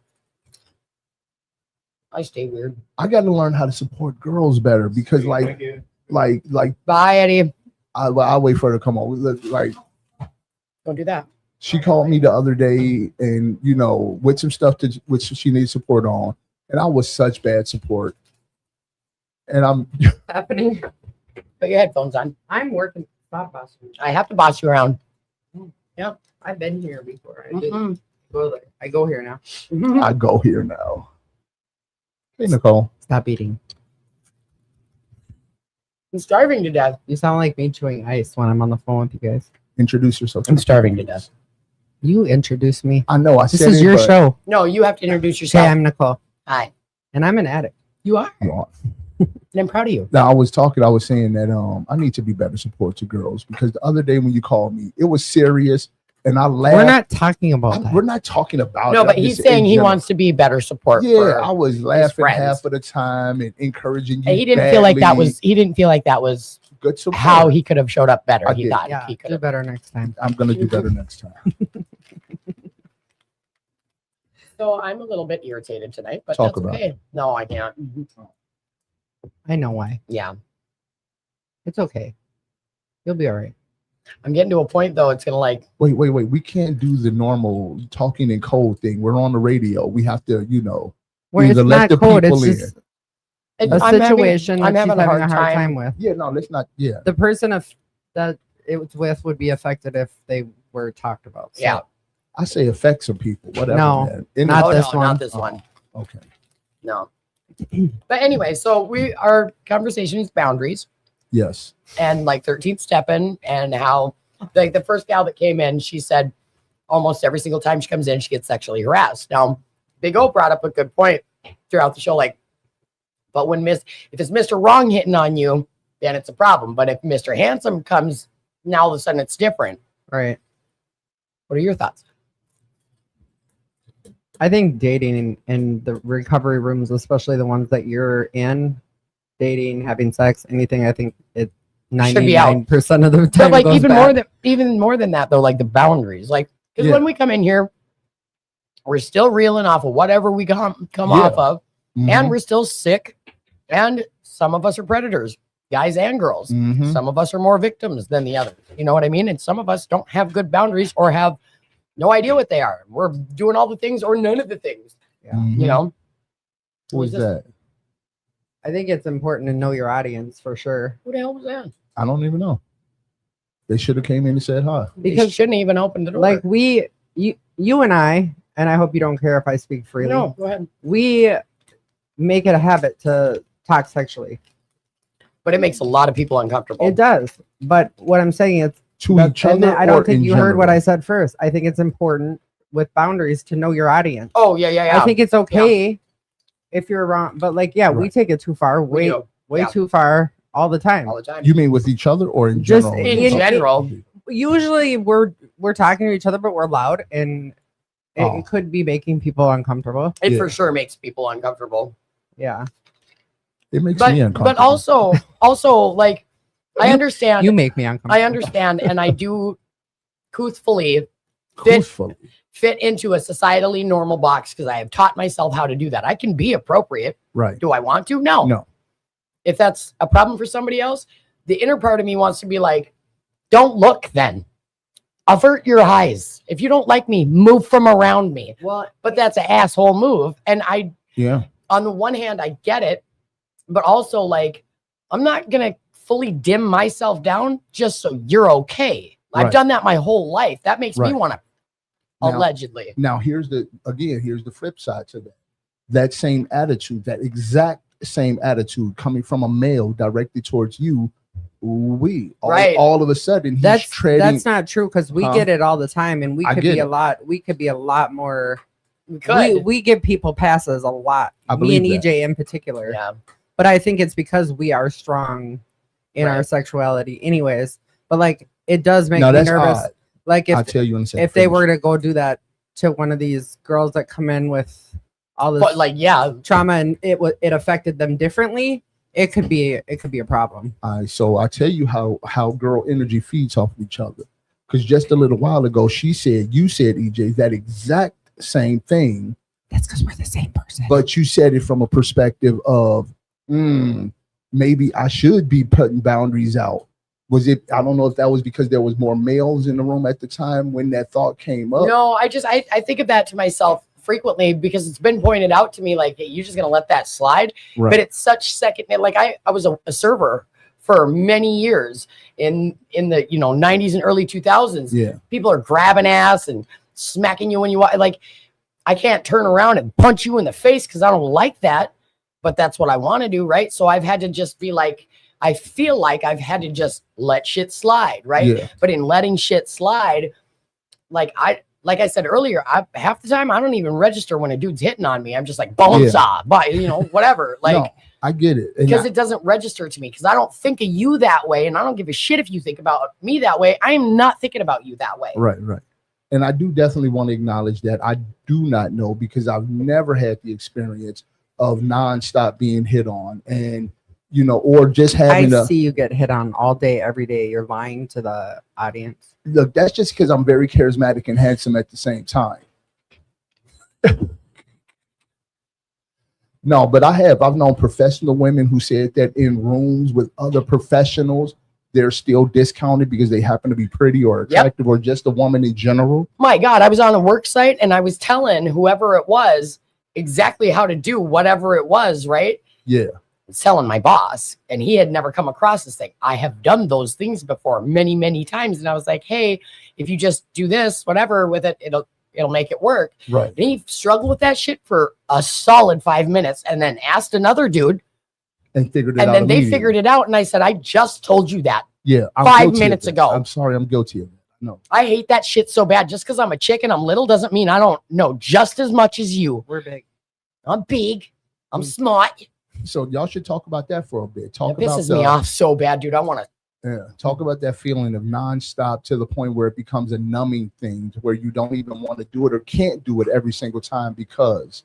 I stay weird. I got to learn how to support girls better because, like, Bye, Eddie. I'll wait for her to come on. Like, Don't do that. she called me the other day, and with some stuff which she needs support on, and I was such bad support. And I'm Happening. Put your headphones on. I'm working. Stop bossing. I have to boss you around. I've been here before. I did Mhm. go there. I go here now. I go here now. Hey Nicole, Stop eating. I'm starving to death. You sound like me chewing ice when I'm on the phone with you guys. introduce yourself. I'm starving to death. You introduce me. I know. This is your show. No, you have to introduce Hey, yourself. I'm Nicole, Hi. and I'm an addict. You are. You are. And I'm proud of you. Now I was saying that I need to be better support to girls, because the other day when you called me, it was serious and I laughed. We're not talking about that. We're not talking about No, it. but I'm he's just saying in he general. wants to be better support. Yeah, for I was laughing friends. half of the time and encouraging you. And he didn't feel like that badly. was. He didn't feel like that was Good support. how he could have showed up better. I He did. thought Yeah, he could do have. better next time. I'm gonna do better next time. So I'm a little bit irritated tonight, but Talk that's about okay. No, I can't. I know why. Yeah, It's okay. You'll be all right. I'm getting to a point though. It's gonna like. Wait. We can't do the normal talking in code thing. We're on the radio. We have to, Well, it's either let not the cold. It's people in. just And a I'm situation I'm that she's having having a hard time with. Yeah, no, let's not. Yeah, The person that it was with would be affected if they were talked about. So, Yeah. I say affect some people. Whatever. No, man. In not Oh, this no, one. not this one. Okay. No. But anyway, so our conversation is boundaries Yes. and like 13th stepping, and how like the first gal that came in, she said almost every single time she comes in, she gets sexually harassed. Now, Big O brought up a good point throughout the show, like, but if it's Mr. Wrong hitting on you, then it's a problem. But if Mr. Handsome comes, now all of a sudden it's different. Right. What are your thoughts? I think dating in the recovery rooms, especially the ones that you're in, dating, having sex, anything, I think it Should be out. 99% of the time But like goes even more than that though, like the boundaries, like because Yeah. when we come in here, we're still reeling off of whatever we come Yeah. off of, Mhm. and we're still sick, and some of us are predators, guys and girls. Mhm. Some of us are more victims than the others. You know what I mean? And some of us don't have good boundaries or have no idea what they are. We're doing all the things or none of the things. Mhm. You know? Who is that? I think it's important to know your audience for sure. Who the hell was that? I don't even know. They should have came in and said hi. Because Because shouldn't even open the door. like you and I hope you don't care if I speak freely. no, go ahead. We make it a habit to talk sexually. But it makes a lot of people uncomfortable. It does. But what I'm saying is To each and other. I or don't think in you heard what general? I said first. I think it's important with boundaries to know your audience. Oh yeah. I think it's okay if you're wrong, but like, yeah, we Right. take it too far, We way do. way Yeah. too far all the time. all the time. You mean with each other or in Just general? in general. Usually we're talking to each other, but we're loud, and it Oh. could be making people uncomfortable. It Yeah. for sure makes people uncomfortable. Yeah, It makes But me uncomfortable. but also like I understand. you make me uncomfortable. I understand, and I do truthfully Truthfully. fit into a societally normal box because I have taught myself how to do that. I can be appropriate. Right. Do I want to? No. No. If that's a problem for somebody else, the inner part of me wants to be like, don't look then. Avert your eyes. If you don't like me, move from around me. Well, But that's an asshole move. And Yeah. on the one hand, I get it, but also like, I'm not going to fully dim myself down just so you're okay. I've Right. done that my whole life. That makes me Right. want to, Now- allegedly. Now here's the flip side to that. That same attitude, that exact same attitude coming from a male directly towards you, Right. all of a sudden he's that's treading. not true because we Huh? get it all the time, and we I could get be a it. lot. We could be a lot more. We could. We give people passes a lot. I Me and believe that. EJ in particular. Yeah. But I think it's because we are strong in our Right. sexuality, anyways. But like, it does make No, me that's nervous. odd. Like I'll if tell you in a second. if they were to go do that to one of these girls that come in with all this But like, yeah, trauma and it affected them differently, it could be a problem. So I tell you how girl energy feeds off of each other. Because just a little while ago, you said EJ that exact same thing, That's because we're the same person. but you said it from a perspective of maybe I should be putting boundaries out. Was it? I don't know if that was because there was more males in the room at the time when that thought came up. no, I think of that to myself frequently because it's been pointed out to me like, hey, you're just going to let that slide. Right. But it's such second, like I was a server for many years in the, 90s and early 2000s. Yeah. People are grabbing ass and smacking you when you walk. Like, I can't turn around and punch you in the face because I don't like that, but that's what I want to do, right? So I've had to just be like, I feel like I've had to just let shit slide, right? Yeah. But in letting shit slide, like like I said earlier, half the time I don't even register when a dude's hitting on me. I'm just like, bonesaw, but whatever. Like, No, I get it. And because it doesn't register to me because I don't think of you that way, and I don't give a shit if you think about me that way. I am not thinking about you that way. Right. And I do definitely want to acknowledge that I do not know because I've never had the experience of nonstop being hit on and, or just having I see you get hit on all day, every day. You're lying to the audience. look, that's just because I'm very charismatic and handsome at the same time. No, but I've known professional women who said that in rooms with other professionals, they're still discounted because they happen to be pretty or attractive or just a woman in general. My God, I was on a work site and I was telling whoever it was exactly how to do whatever it was, right? Yeah. I was telling my boss, and he had never come across this thing. I have done those things before many, many times. And I was like, hey, if you just do this, whatever with it, it'll make it work. Right. And he struggled with that shit for a solid 5 minutes and then asked another dude. And figured it out. And then they immediately. figured it out. And I said, I just told you that. Yeah. I'm 5 guilty of minutes that. ago. I'm sorry. I'm guilty of that. No. I hate that shit so bad. Just because I'm a chick and I'm little doesn't mean I don't know just as much as you. We're big. I'm big. I'm smart. So y'all should talk about that for a bit. It Talk about pisses me off so bad, dude. I want to. Yeah, talk about that feeling of nonstop to the point where it becomes a numbing thing to where you don't even want to do it or can't do it every single time because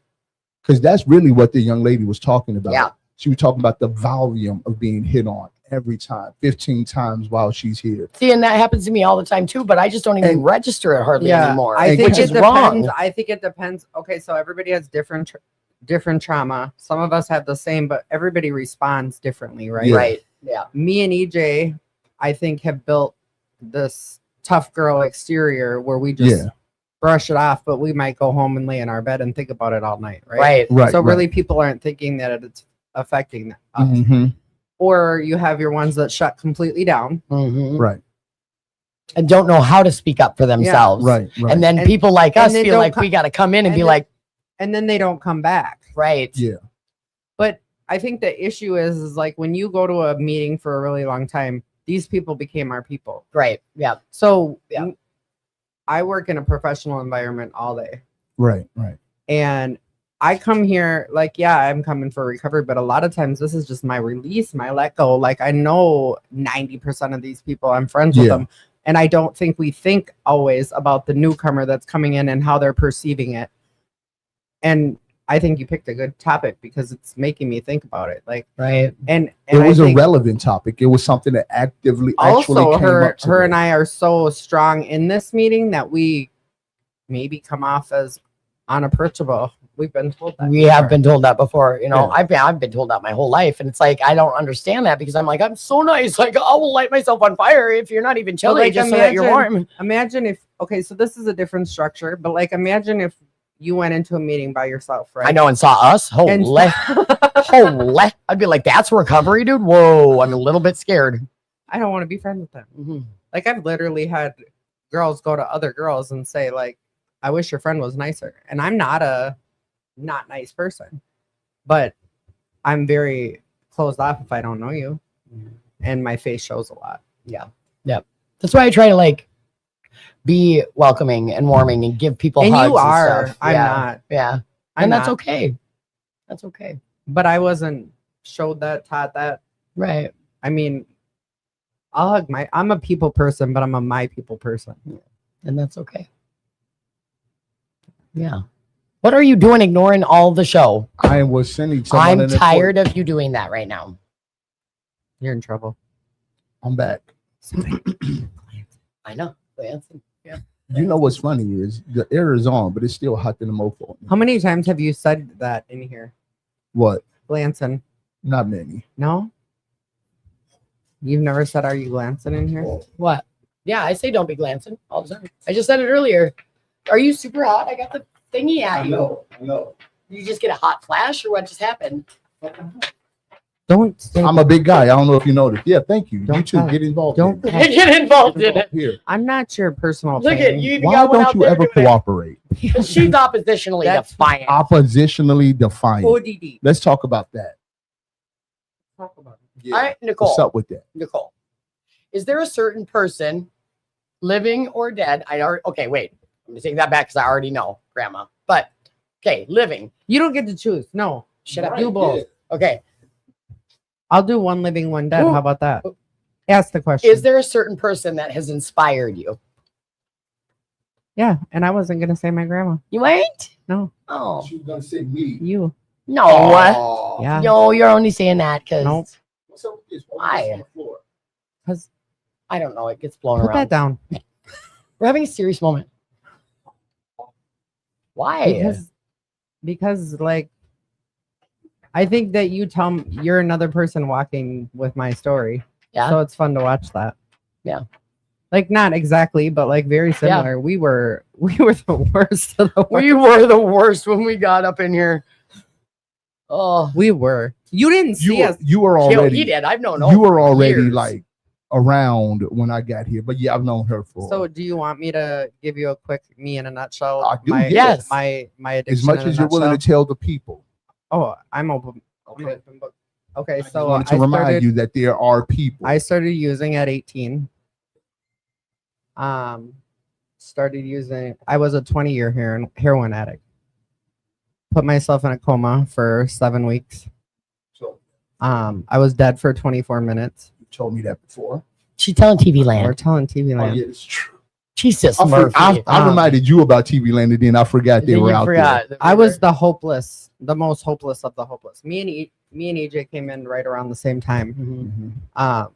that's really what the young lady was talking about. Yeah. She was talking about the volume of being hit on every time, 15 times while she's here. See, and that happens to me all the time too, but I just don't even And- register it hardly anymore. I think which it is depends. wrong. I think it depends. Okay, so everybody has different trauma. Some of us have the same, but everybody responds differently, right? Yeah. Right. Yeah. Me and EJ, I think, have built this tough girl exterior where we just brush it off, but we might go home and lay in our bed and think about it all night, right? Right. Right. So really, people aren't thinking that it's affecting us. Mm-hmm. Or you have your ones that shut completely down. Mhm. Right. And don't know how to speak up for themselves. Right. Right. And then And- people like and us then feel don't like we got to come in and and be then- like, And then they don't come back. right. Yeah. But I think the issue is like when you go to a meeting for a really long time, these people became our people. Right. Yeah. So Yeah. I work in a professional environment all day. Right. Right. And I come here like, yeah, I'm coming for recovery, but a lot of times this is just my release, my let go. Like I know 90% of these people, I'm friends with Yeah. them. And I don't think we think always about the newcomer that's coming in and how they're perceiving it. And I think you picked a good topic because it's making me think about it. Like, Right. and It was I a think relevant topic. It was something that actually also came up her today. and I are so strong in this meeting that we maybe come off as unapproachable. We've been told that. We have been told that before. Yeah. I've been told that my whole life. And it's like, I don't understand that because I'm like, I'm so nice. Like, I will light myself on fire if you're not even chilly, like, just so that you're warm. Imagine if, okay, so this is a different structure, but like imagine if you went into a meeting by yourself, right? I know, and saw us. And Holy, holy. I'd be like, that's recovery, dude. Whoa, I'm a little bit scared. I don't want to be friends with them. Mhm. Like I've literally had girls go to other girls and say like, I wish your friend was nicer. And I'm not a not nice person, but I'm very closed off if I don't know you. And my face shows a lot. Yeah. That's why I try to like be welcoming and warming and give people And hugs you are. and stuff. I'm yeah. not. Yeah. I'm And that's not. okay. That's okay. But I wasn't showed that, taught that. Right. I mean, I'm a people person, but I'm a my people person. And that's okay. Yeah. What are you doing ignoring all the show? I was sending someone I'm tired of you doing that right now. You're in trouble. I'm back. I know. Lansing. Yeah. You know what's funny is the air is on, but it's still hot in the mofo. How many times have you said that in here? What? Glancing. Not many. No? You've never said, are you glancing in here? What? Yeah, I say don't be glancing all the time. I just said it earlier. Are you super hot? I got the thingy at you. I know. You just get a hot flash or what just happened? Don't say I'm a big guy. I don't know if you noticed. Yeah, thank you. You Don't too. tell- Get involved. don't- in it. Get involved in it. Here. I'm not your personal Look fan. at you. even Why got one don't out you there ever doing it. cooperate? She's oppositionally That's defiant. Oppositionally defiant. ODD. Let's talk about that. Talk about it. Yeah. All right, Nicole. What's up with that? Nicole, is there a certain person, living or dead? Okay, wait. I'm gonna take that back because I already know, Grandma. But okay, living. You don't get to choose. No. Should I Right, do both? yeah. Okay. I'll do one living, one dead. Ooh. How about that? Ask the question. Is there a certain person that has inspired you? Yeah, and I wasn't gonna say my grandma. You ain't? No, Oh She was gonna say me. you. no. Oh. Yeah. No, you're only saying that because Nope. What's up with this? Why? What's on the floor? Because I don't know. It gets blown put around. that down. We're having a serious moment. Why? Because like I think that you're another person walking with my story. Yeah. So it's fun to watch that. Yeah. Like not exactly, but like very similar. We were the worst of the worst. We were the worst when we got up in here. Oh, We were. You didn't see us. You were Kill, already. he did. I've known. You were already years. like around when I got here, but yeah, I've known her for. So do you want me to give you a quick me in a nutshell? I do, My, yes. My addiction as much in a as you're willing nutshell? to tell the people. Oh, I'm open. I'm Okay. open book. Okay, I just so wanted to remind you that there are people. I started using at 18. Started using. I was a 20-year heroin addict. Put myself in a coma for 7 weeks. So I was dead for 24 minutes. you told me that before. She's telling TV We're Land. telling TV Oh Land. yeah, it's true. Jesus, I Murphy. reminded you about TV Land, and then I forgot they Then were you out forgot that we I was were- the most hopeless of the hopeless. Me and EJ came in right around the same time. Mhm. there.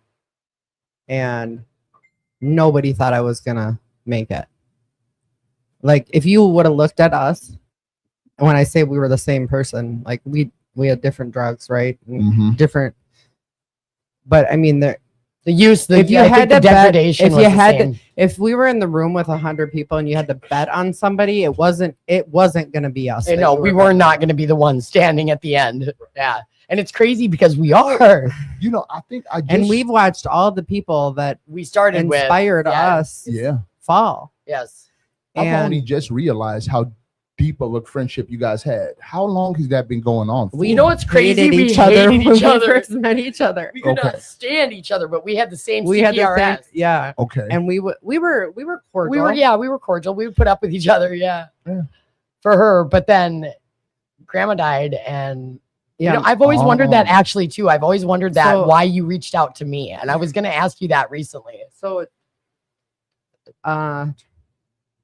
And nobody thought I was gonna make it. Like if you would have looked at us, and when I say we were the same person, like we had different drugs, right? And Mhm. different. But I mean, The use, the, If you I think had the to bet- degradation if was you the had to- same. if we were in the room with 100 people and you had to bet on somebody, it wasn't gonna be us. Hey, that no, you we were were betting not on. going to be the ones standing at the end. Yeah. And it's crazy because we are. You know, I think I just. And we've watched all the people that We started with. inspired yeah. us Yeah. fall. Yes. I've And only just realized how deep of a friendship you guys had. How long has that been going on? For? We know it's crazy. hated We each other hated when each we other. first met each other. We could Okay. not stand each other, but we had the same We had the CPRS. same, yeah. Okay. And we were cordial. We were cordial. We would put up with each other. Yeah. Yeah. For her. But then grandma died. And, Yeah. you know, I've always wondered that Oh. actually, too. I've always wondered that So- why you reached out to me. And I was going to ask you that recently. So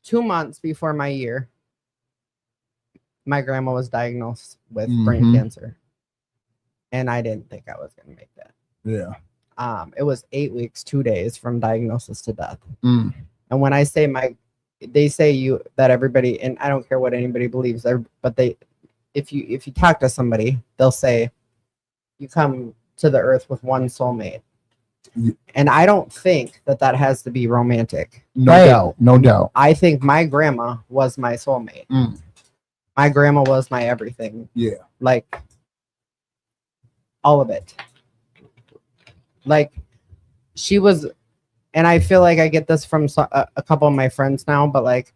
2 months before my year, my grandma was diagnosed with brain Mhm. cancer. And I didn't think I was gonna make that. Yeah. It was 8 weeks, 2 days from diagnosis to death. Mm. And when I say they say that everybody, and I don't care what anybody believes, but if you talk to somebody, they'll say you come to the earth with one soulmate. Ye- And I don't think that has to be romantic. No Right. doubt. No doubt. I think my grandma was my soulmate. Mm. My grandma was my everything. Yeah. Like all of it. Like she was, and I feel like I get this from a couple of my friends now, but like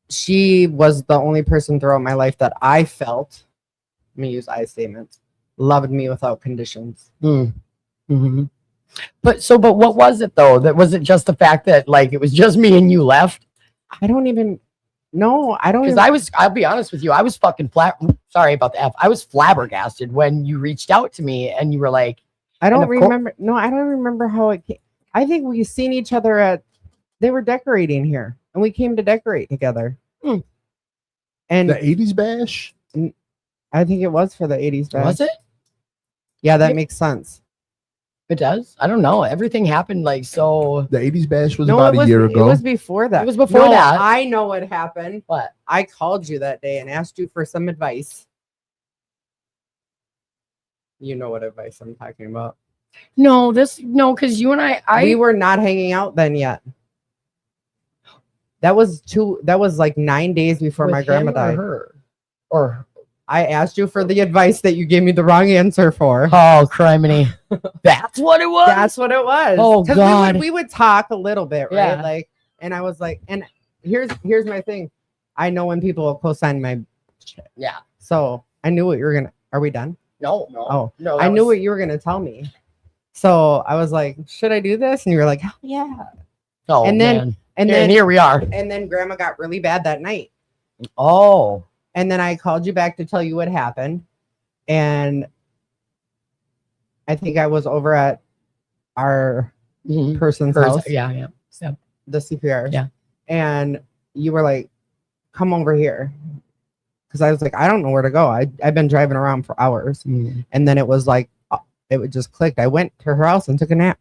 she was the only person throughout my life that I felt, let me use I statements, loved me without conditions. Mm-hmm. But what was it though? That was it just the fact that like it was just me and you left? I don't even know. I don't Because even, I'll be honest with you, I was fucking sorry about the F. I was flabbergasted when you reached out to me and you were like, I don't of cour- remember. No, I don't remember how it came. I think we seen each other they were decorating here and we came to decorate together. Hmm. And The 80s bash? I think it was for the 80s bash. was it? Yeah, that Yeah. makes sense. It does? I don't know. Everything happened like so. The 80s bash was No, about it was, a year ago. It was before that. It was before No, that. I know what happened. What? I called you that day and asked you for some advice. You know what advice I'm talking about. No, because you and I We were not hanging out then yet. That was like 9 days before with my grandma him died. Or her. Or I asked you for the advice that you gave me the wrong answer for. oh, criminy. That's what it was. That's what it was. Oh, 'Cause God. we would talk a little bit, right? Yeah. Like, and I was like, and here's my thing. I know when people will co-sign my shit. Yeah. So I knew what you were gonna. Are we done? No. Oh, No. I knew what you were gonna tell me. So I was like, should I do this? And you were like, hell yeah. Oh, And then- man. And And then here we are. and then grandma got really bad that night. Oh. And then I called you back to tell you what happened. And I think I was over at our Mhm. person's Hers- house, Yeah. the CPR. Yeah. And you were like, come over here. Because I was like, I don't know where to go. I've been driving around for hours. Mhm. And then it was like, it would just clicked. I went to her house and took a nap.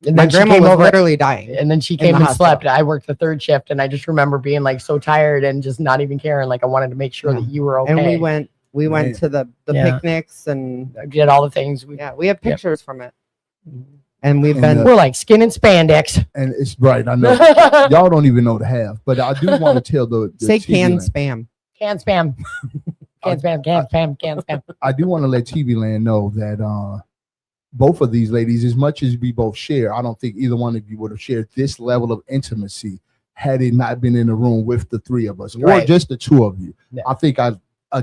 And My then she grandma came was over, literally dying. and then she in came the and hospital. slept. I worked the third shift, and I just remember being like so tired and just not even caring. Like I wanted to make sure Yeah. that you were okay. And we went Man. to the Yeah. picnics and did all the things. we have pictures from it. And we've And, been We're like skin and spandex. And it's right. I know y'all don't even know the half, but I do want to tell the say TV can land- spam. Can spam. Can spam. Can spam. Can spam. I do want to let TV Land know that both of these ladies, as much as we both share, I don't think either one of you would have shared this level of intimacy had it not been in the room with the three of us, or Right. just the two of you. Yeah. I think a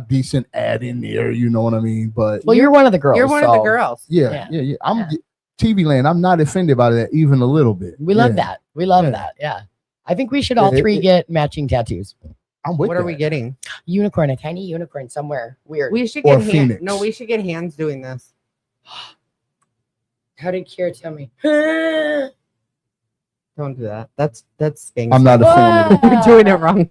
decent ad in there, you know what I mean? But Well, you're one of the girls. You're one of the so girls. yeah. I'm Yeah. TV Land. I'm not offended by that even a little bit. We love Yeah, that. We love Yeah. that. Yeah. I think we should all Yeah, three it- get matching tattoos. I'm with What are that. we getting? Unicorn, a tiny unicorn somewhere. Weird. We should Or get hands. Phoenix. No, we should get hands doing this. How did Kira tell me? Don't do that. That's skanky. I'm not a fan of it. You're doing it wrong.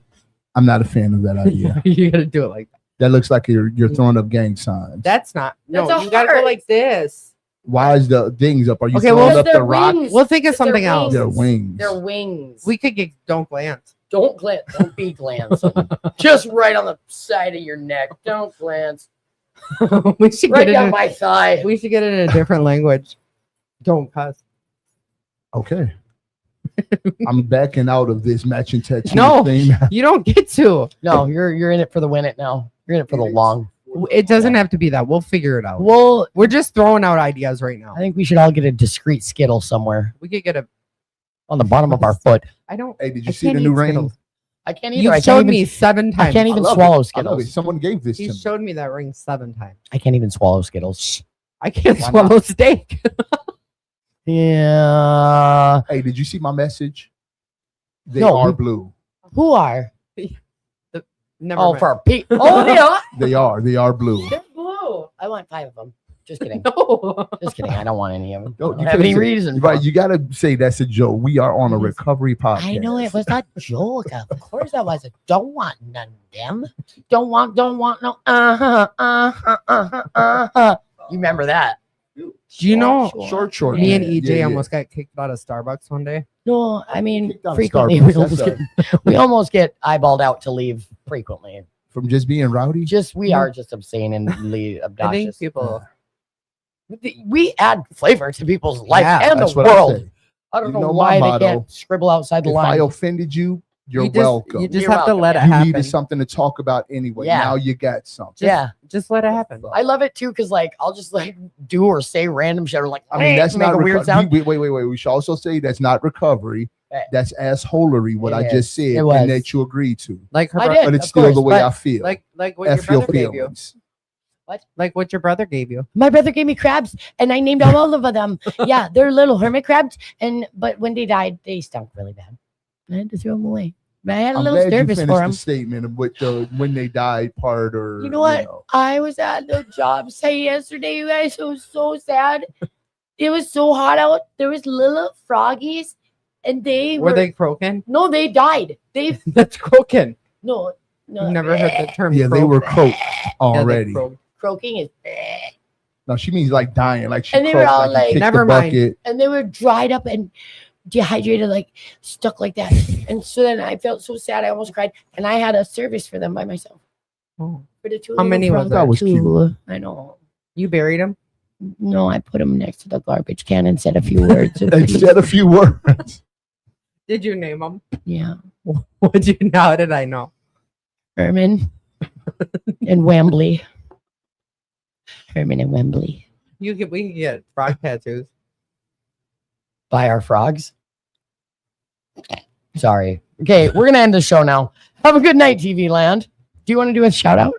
I'm not a fan of that idea. You gotta do it like that. That looks like you're throwing up gang signs. That's not. No, That's a you gotta go heart. like this. Why is the things up? Are you Okay, throwing well, up the they're rock? wings. We'll think of It's their something else. Their wings. Their wings. We could get don't glance. Don't glance. Don't be glancing. Just right on the side of your neck. Don't glance. we should Right get it. down my thigh. We should get it in a different language. Don't cuss. Okay. I'm backing out of this matching tattoo No. thing. You don't get to. No, you're in it for the win it now. You're in it for the long. It doesn't have to be that. We'll figure it out. Well, We're just throwing out ideas right now. I think we should all get a discreet Skittle somewhere We could get a. on the bottom of our foot. I don't. Hey, did you I see the can't new eat ring? Skittles. I can't either. You I can't showed even, me 7 times. I can't even love swallow I love it. Skittles. Someone gave this He to me. showed me that ring 7 times. I can't even swallow Skittles. I can't Why swallow steak. Yeah. Hey, did you see my message? They No, are we- blue. Who are? Never Oh, mind. for Pete. Oh, they are. They are blue. They're blue. I want 5 of them. Just kidding. No. Just kidding. I don't want any of them. No, I don't you have couldn't any say- reason. Right, for you gotta say that's a joke. We are on a recovery podcast. I know it was a joke. Of course that was. Don't want none of them. Don't want no. You remember that? Do you know? Short. Me and man. EJ Yeah, almost got kicked out of Starbucks one day. No, I mean Kicked out of frequently Starbucks, we almost get eyeballed out to leave frequently. from just being rowdy. We are just obscene and I obnoxious. think people. We add flavor to people's life Yeah, and That's the what I world. say. I don't You know know why my they motto, can't scribble outside the If I line. offended you, you're You welcome. just You're have to welcome. let it You happen. needed something to talk about anyway. Yeah. Now you got something. Yeah, Just let it happen. I love it too because like I'll just like do or say random shit or like I mean, that's make not a weird sound. Wait. We should also say that's not recovery. Right. That's assholery. What I It just said, It was. and that you agreed to. Like her I bro- did. But it's of still course, the way but I feel. like what your F your brother gave you. feelings. Like what your brother gave you. My brother gave me crabs, and I named all of them. Yeah, they're little hermit crabs, but when they died, they stunk really bad. I had to throw them away. But I had a I'm little glad you service finished for the them. statement of what the when they died part, or You know what? I was at the job site yesterday, you guys. It was so sad. It was so hot out. There was little froggies, and they Were they croaking? No, they died. They That's croaking. no. I've never heard the term. Yeah, they croak. were croaked Yeah, they already. croaked. Croaking is, No, she means like dying, like she And they were croaked, all you like, kicked the never mind. bucket. and they were dried up and dehydrated, like stuck like that. And so then I felt so sad. I almost cried, and I had a service for them by myself. Oh. For the two How little many was frogs. there? That was Two. I know. You buried him? No, I put them next to the garbage can and said a few words. They said a few words. Did you name him? Yeah, What you How did I know? Herman and Wembley. Herman and Wembley. We can get frog tattoos. By our frogs. Sorry. Okay, we're gonna end the show now. Have a good night, TV Land. Do you want to do a shout out?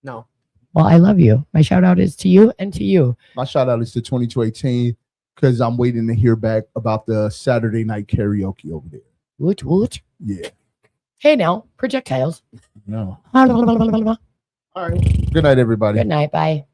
No. Well, I love you. My shout out is to you and to you. My shout out is to 2218. because I'm waiting to hear back about the Saturday night karaoke over there. Woot woot. Yeah. Hey now, projectiles. No. All right. Good night, everybody. Good night. Bye.